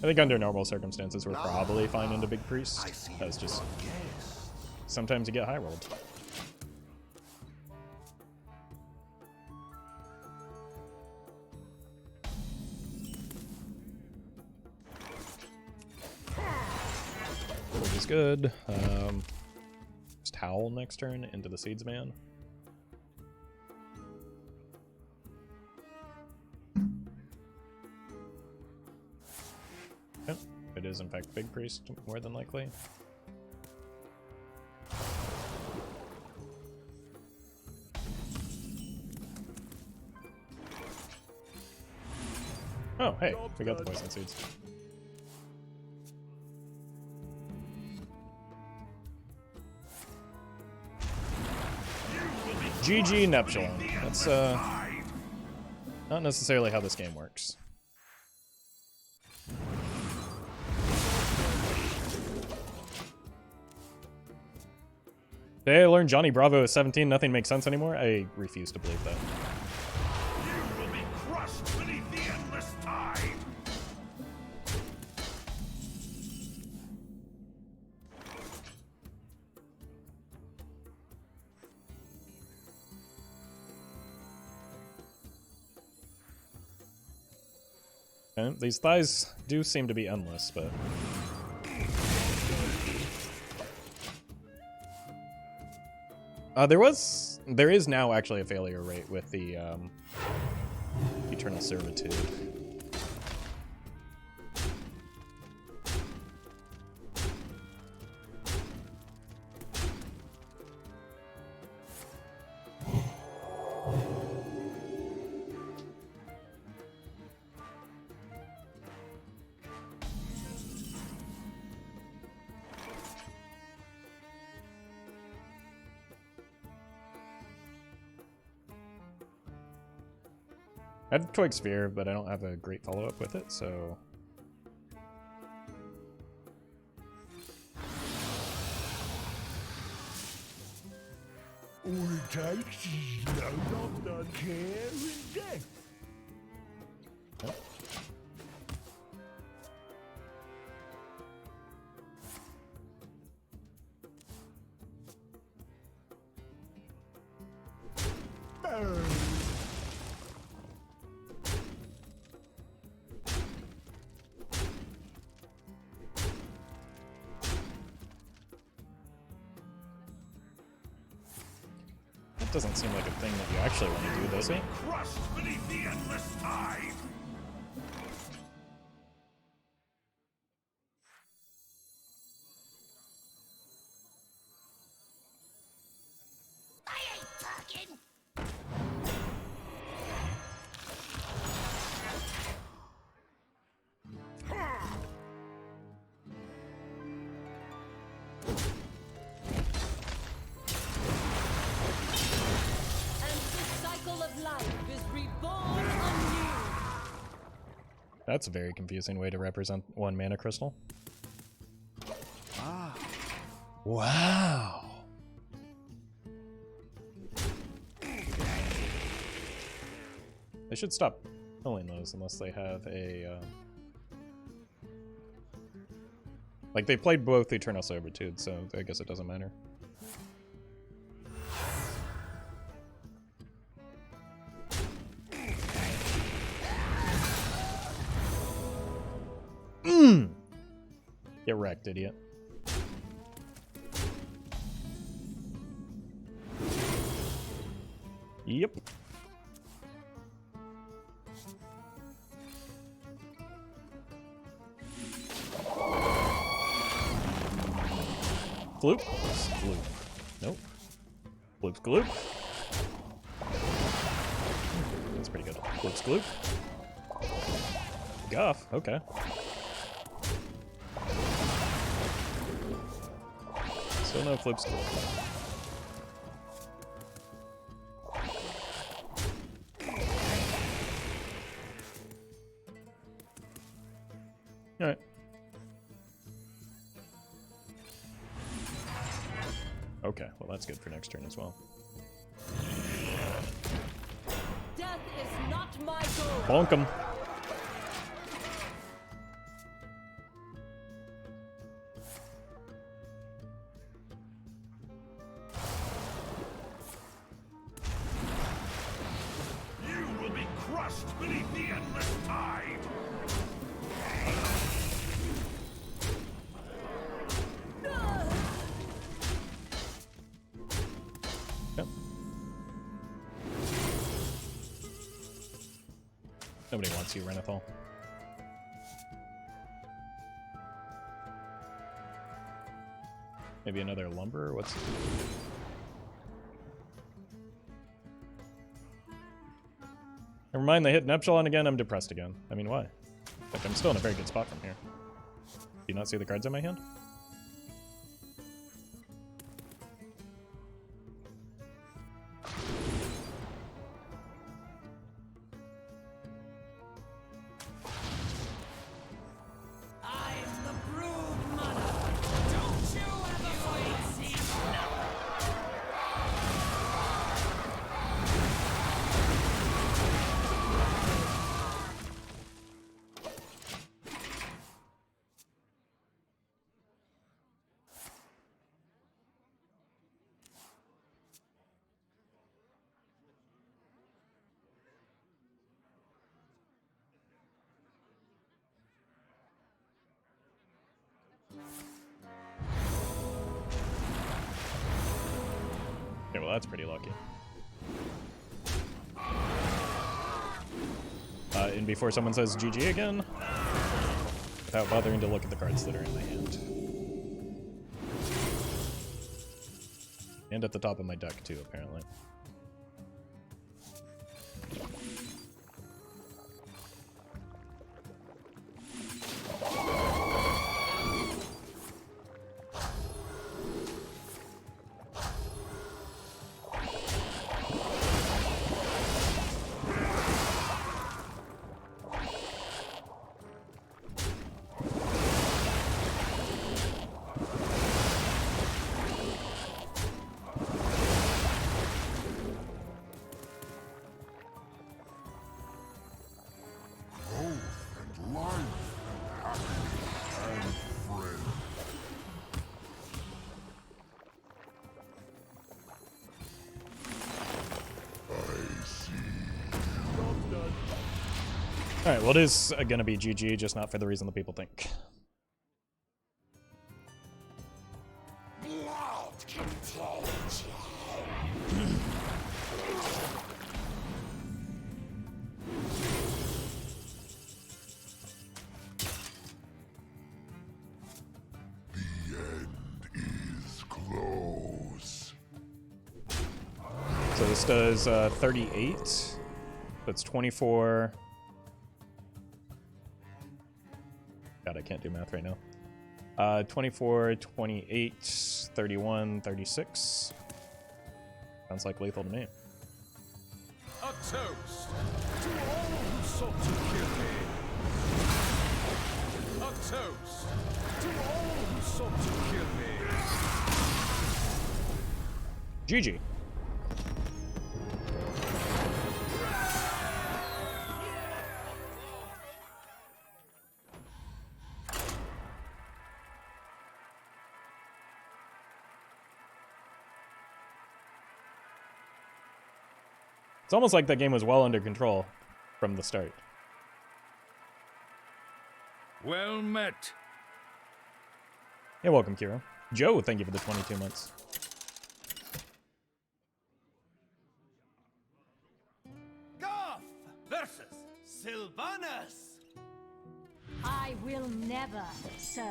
I think under normal circumstances, we're probably fine into Big Priest. That's just... sometimes you get high rolled. Which is good. Just Howl next turn into the Seedsman. Yep, it is in fact Big Priest, more than likely. Oh, hey, we got the poison seeds. GG Neptune. That's not necessarily how this game works. Did I learn Johnny Bravo is 17? Nothing makes sense anymore? I refuse to believe that. You will be crushed beneath the endless tide. Okay, these thighs do seem to be endless, but... there is now actually a failure rate with the Eternal Servitude. I have Twig Sphere, but I don't have a great follow-up with it, so... All it takes is no care and death. Yep. That doesn't seem like a thing that you actually want to do, does it? Crushed beneath the endless tide. I ain't talking. That's a very confusing way to represent one mana crystal. Ah, Wow. They should stop pulling those unless they have a... Like, they played both Eternal Servitude, so I guess it doesn't matter. Get wrecked, idiot. Yep. Gloop. Gloop. Nope. Gloop's gloop. That's pretty good. Gloop's gloop. Guff. Okay. Still no Floop's gloop. Alright. Okay, well that's good for next turn as well. Death is not my goal. Bonk 'em. You will be crushed beneath the endless tide. Yep. Nobody wants you, Renathal. Maybe another lumber? What's... Never mind, they hit an Epsilon again, I'm depressed again. I mean, why? Like, I'm still in a very good spot from here. Do you not see the cards in my hand? I'm the brood mother. Don't you ever wait, see? Okay, well that's pretty lucky. And before someone says GG again, without bothering to look at the cards that are in my hand. And at the top of my deck too, apparently. And life and happiness and friends. I see. Alright, well it is gonna be GG, just not for the reason that people think. Blood contagion. So this does 38. That's 24. God, I can't do math right now. 24, 28, 31, 36. Sounds like lethal to me. A toast to all who sought to kill me. A toast to all who sought to kill me. GG. It's almost like that game was well under control from the start. Well met. Hey, welcome, Kiro. Joe, thank you for the 22 months. Guff versus Sylvanas. I will never serve.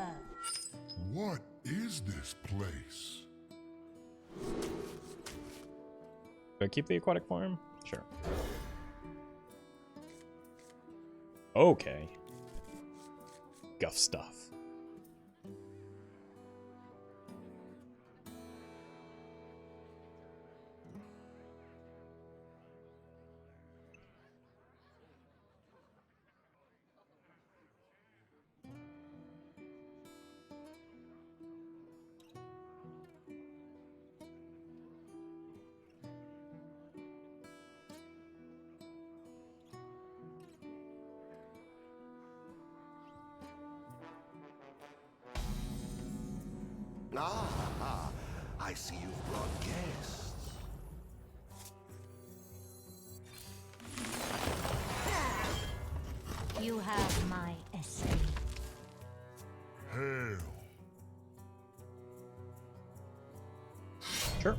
What is this place? Do I keep the aquatic form? Sure. Okay. Guff stuff. Ah, I see you've brought guests. You have my escape. Hail. Sure.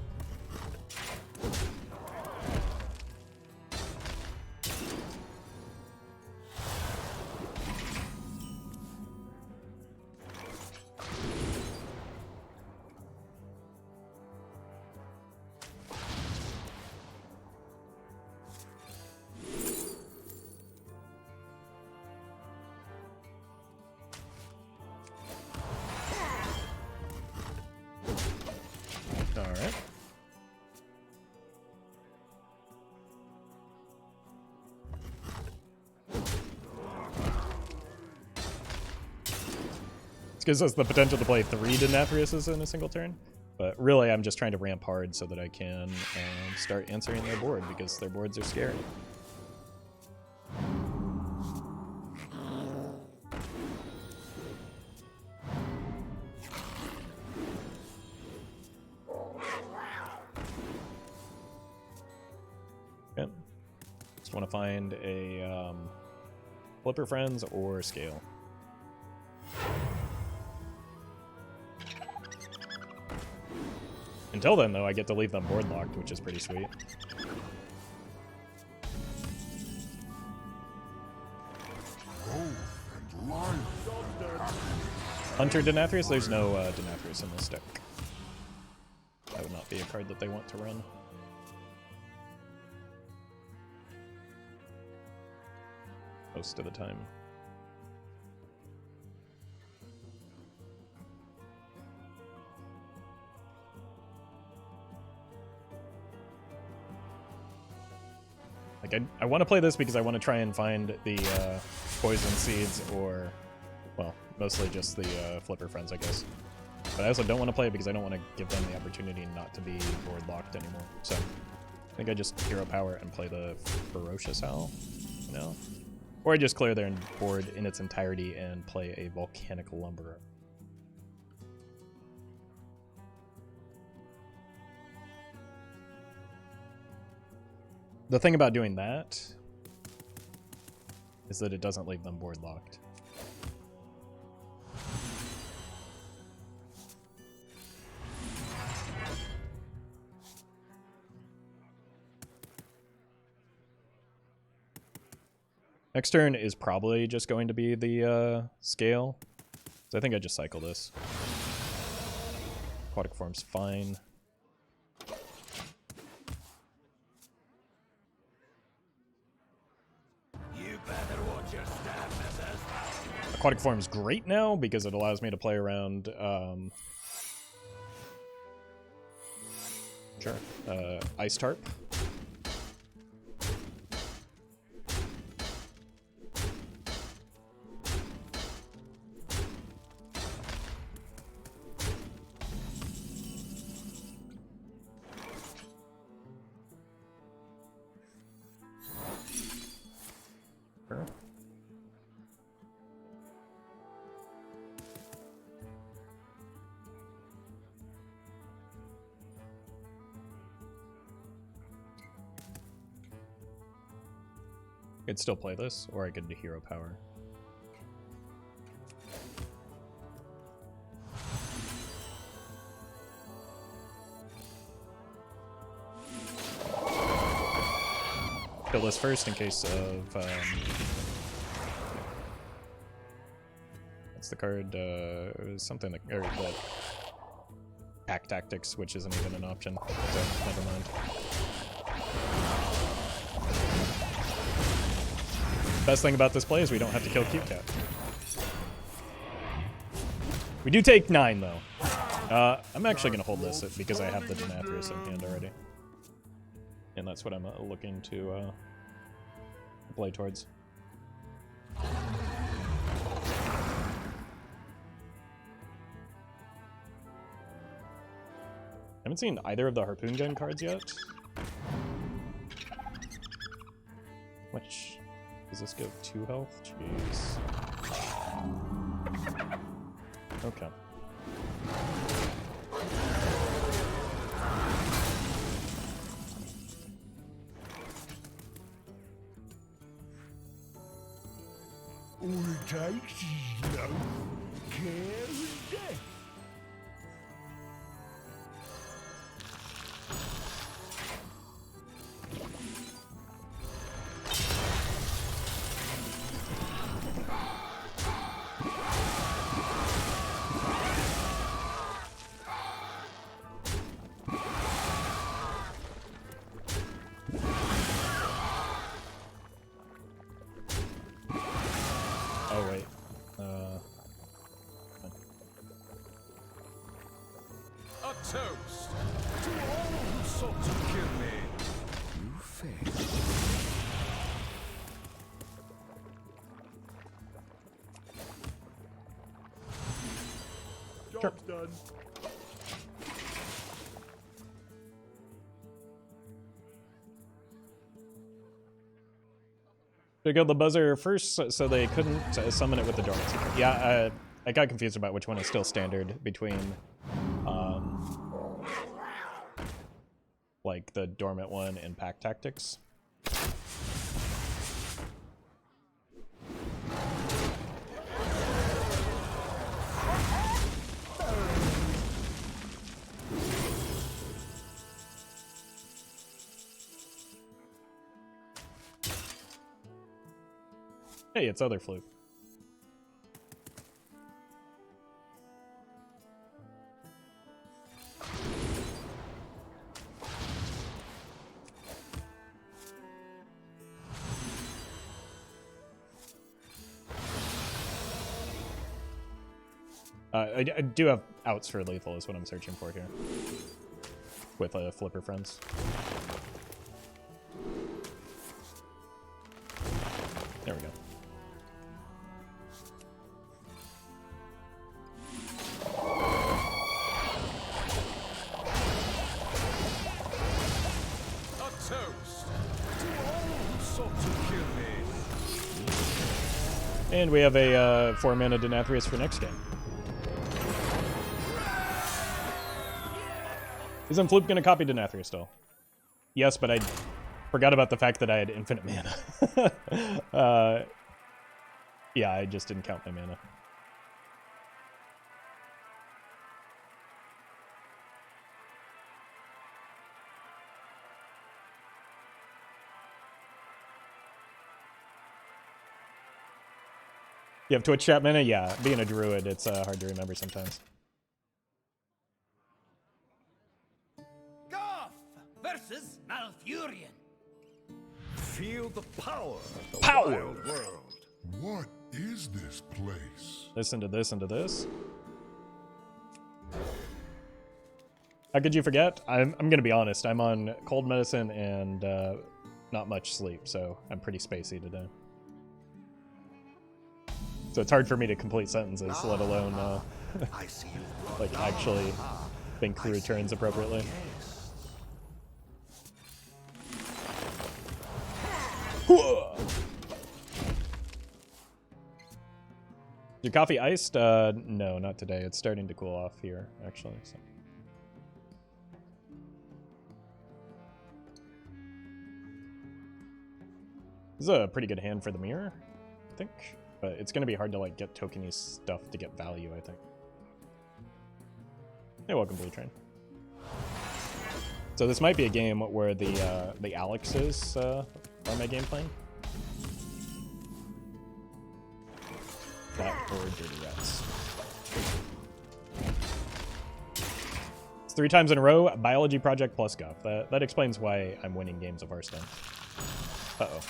Alright. This gives us the potential to play 3 Denathriuses in a single turn, but really I'm just trying to ramp hard so that I can start answering their board, because their boards are scary. Okay. Just want to find a Flipper Friends or Scale. Until then, though, I get to leave them board locked, which is pretty sweet. Hunter Denathrius? There's no Denathrius in this deck. That would not be a card that they want to run. Most of the time. Like, I want to play this because I want to try and find the poison seeds, or, well, mostly just the Flipper Friends, I guess. But I also don't want to play it because I don't want to give them the opportunity not to be board locked anymore. So I think I just hero power and play the Ferocious Howl, you know? Or I just clear their board in its entirety and play a Volcanic Lumberer. The thing about doing that is that it doesn't leave them board locked. Next turn is probably just going to be the Scale. So I think I just cycle this. Aquatic Form's fine. Aquatic Form is great now because it allows me to play around Ice Tarp. Sure. I could still play this, or I could do Hero Power. Kill this first in case of what's the card? Something that or the Pack Tactics, which isn't even an option. So never mind. Best thing about this play is we don't have to kill Cute Cat. We do take 9 though. I'm actually gonna hold this because I have the Denathrius in hand already. And that's what I'm looking to play towards. I haven't seen either of the Harpoon Gun cards yet. Which, does this give 2 health? Jeez. Okay. All it takes is love, care, and death. Oh wait. A toast to all who sought to kill me. You failed. Job's done. They got the buzzer first, so they couldn't summon it with the dormant secret. Yeah, I got confused about which one is still standard between, like the dormant one and Pack Tactics. Hey, it's other Floop. I do have outs for lethal is what I'm searching for here. With Flipper Friends. There we go. And we have a 4-mana Denathrius for next game. Isn't Floop going to copy Denathrius still? Yes, but I forgot about the fact that I had infinite mana. Yeah, I just didn't count my mana. You have Twitch chat mana? Yeah, being a druid, it's hard to remember sometimes. Guff versus Malfurion. Feel the power of the Power! wild world. What is this place? This into this into this. How could you forget? I'm gonna be honest. I'm on cold medicine and not much sleep, so I'm pretty spacey today. So it's hard for me to complete sentences, let alone like actually think through turns appropriately. Your coffee iced? No, not today. It's starting to cool off here, actually. So. This is a pretty good hand for the mirror, I think. But it's going to be hard to like get tokeny stuff to get value, I think. Hey, welcome, Blue Train. So this might be a game where the Alexes are my game plan. Flat or Dirty Rats. It's 3 times in a row, Biology Project plus Guff. That explains why I'm winning games of Hearthstone. Uh-oh.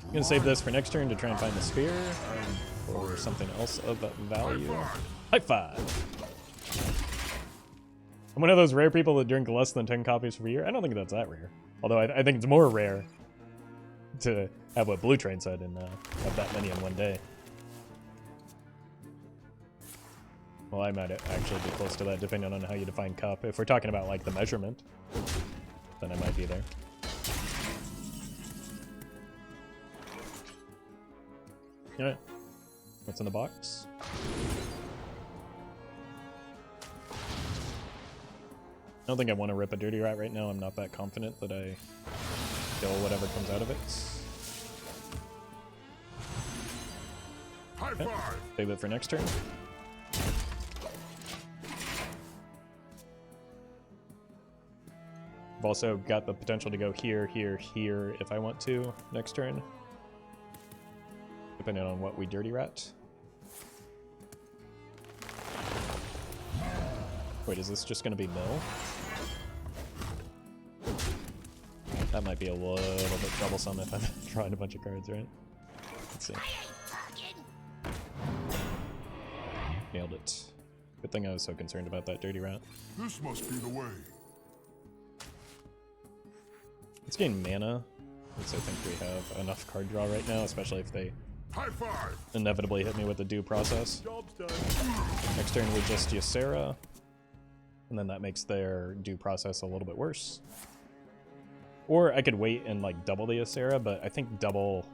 I'm gonna save this for next turn to try and find the spear or something else of value. High five! I'm one of those rare people that drink less than 10 coffees per year. I don't think that's that rare. Although I think it's more rare to have what Blue Train said and have that many in one day. Well, I might actually be close to that depending on how you define cup. If we're talking about like the measurement, then I might be there. Alright. What's in the box? I don't think I want to rip a Dirty Rat right now. I'm not that confident that I kill whatever comes out of it. Okay. Save it for next turn. I've also got the potential to go here, here, here if I want to next turn. Depending on what we Dirty Rat. Wait, is this just going to be mill? That might be a little bit troublesome if I'm drawing a bunch of cards, right? Let's see. Nailed it. Good thing I was so concerned about that Dirty Rat. This must be the way. Let's gain mana, because I think we have enough card draw right now, especially if they inevitably hit me with the due process. Next turn we just Ysera, and then that makes their due process a little bit worse. Or I could wait and like double the Ysera, but I think double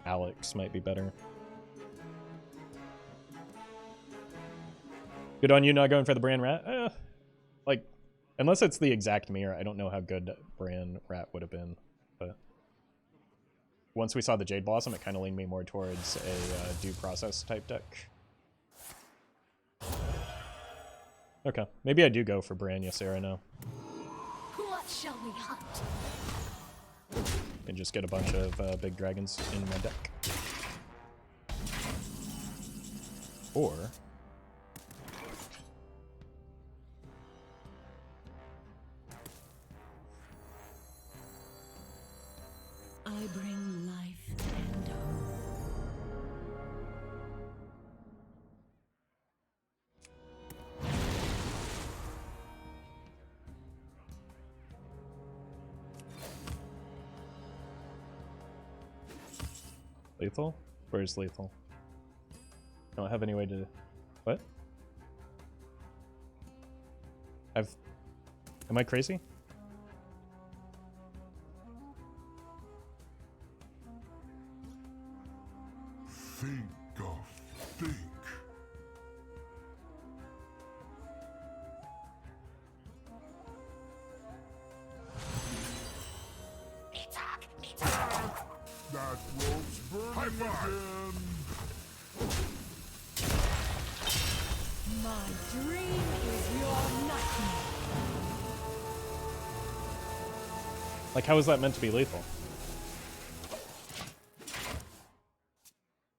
Alex might be better. Good on you not going for the Brann Rat. Like, unless it's the exact mirror, I don't know how good Brann Rat would have been. But once we saw the Jade Blossom, it kind of leaned me more towards a due process type deck. Okay, maybe I do go for Brann Ysera now. What shall we hunt? And just get a bunch of big dragons in my deck. Or I bring life and hope. Lethal? Where's lethal? I don't have any way to... What? Am I crazy? Think, Guff, think. That rope's burning again. My dream is your nightmare. Like, how is that meant to be lethal?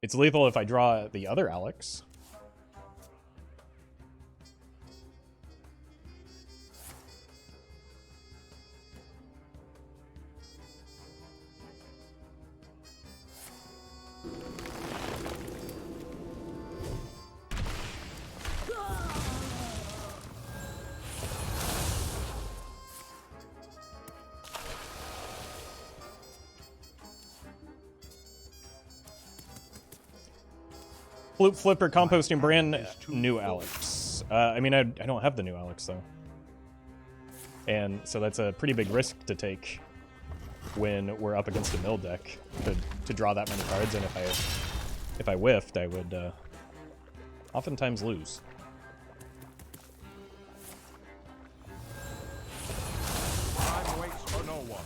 It's lethal if I draw the other Alex. Floop, Flipper, Composting, Brann, new Alex. I mean, I don't have the new Alex, though. And so that's a pretty big risk to take when we're up against a mill deck to draw that many cards, and if I whiffed, I would oftentimes lose. Time waits for no one.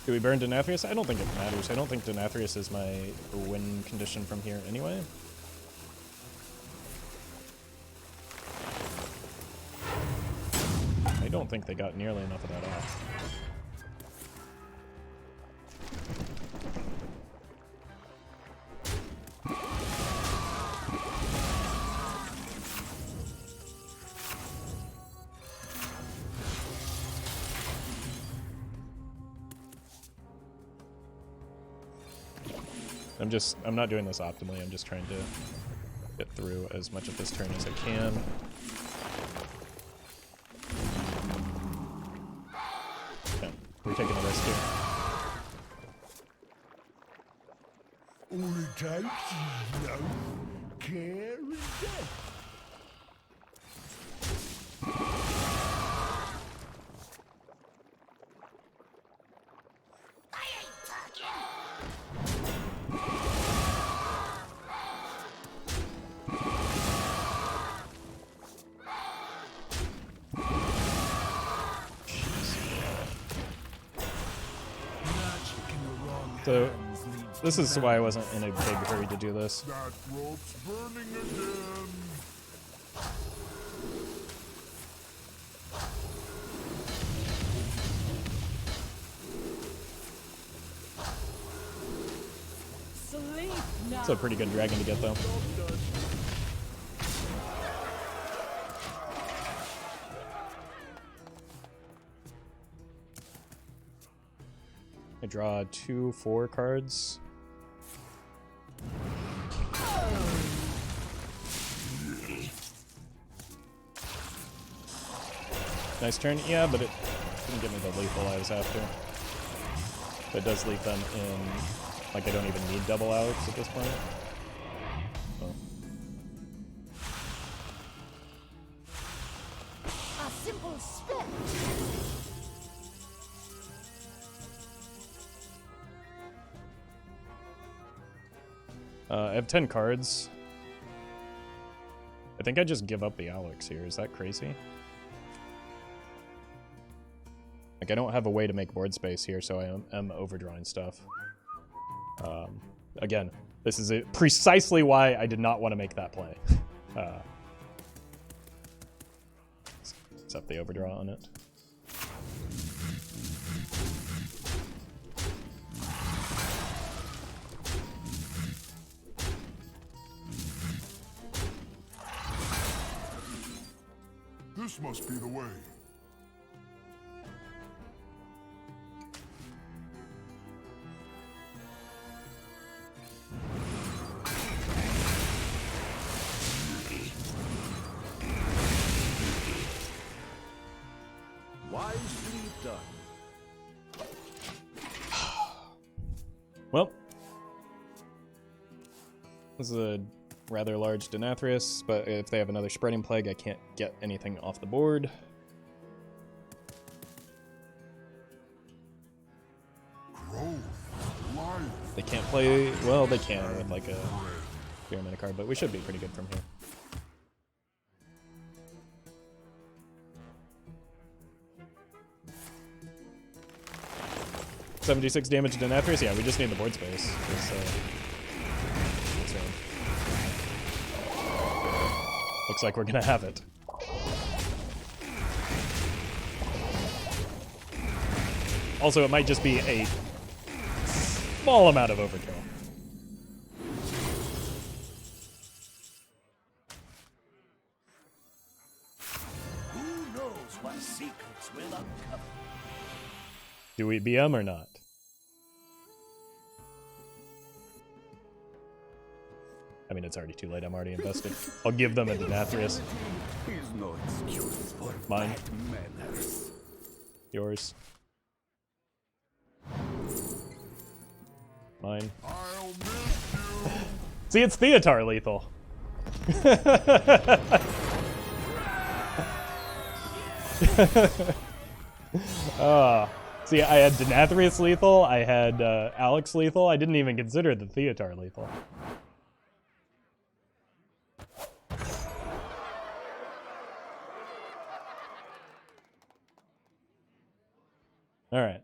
Do we burn Denathrius? I don't think it matters. I don't think Denathrius is my win condition from here anyway. I don't think they got nearly enough of that off. I'm not doing this optimally. I'm just trying to get through as much of this turn as I can. Okay, we're taking a risk here. All it takes is love, care, and death. So, this is why I wasn't in a big hurry to do this. That rope's burning again. Sleep now. It's a pretty good dragon to get, though. I draw 2 4 cards. Nice turn, yeah, but it didn't give me the lethal I was after. But it does leave them in, like, I don't even need double Alex at this point. So. A simple spit. I have 10 cards. I think I just give up the Alex here. Is that crazy? Like, I don't have a way to make board space here, so I am overdrawing stuff. Again, this is precisely why I did not want to make that play. Except the overdraw on it. This must be the way. Wisely done. Well, this is a rather large Denathrius, but if they have another Spreading Plague, I can't get anything off the board. They can't play, well, they can with like a Pyramid card, but we should be pretty good from here. $76 damage to Denathrius? Yeah, we just need the board space. Looks like we're gonna have it. Also, it might just be a small amount of overkill. Who knows what secrets will uncover? Do we BM or not? I mean, it's already too late. I'm already invested. I'll give them a Denathrius. Is no excuse for Mine. bad manners. Yours. Mine. I'll miss you. See, it's Theotar lethal. See, I had Denathrius lethal, I had Alex lethal, I didn't even consider the Theotar lethal. Alright.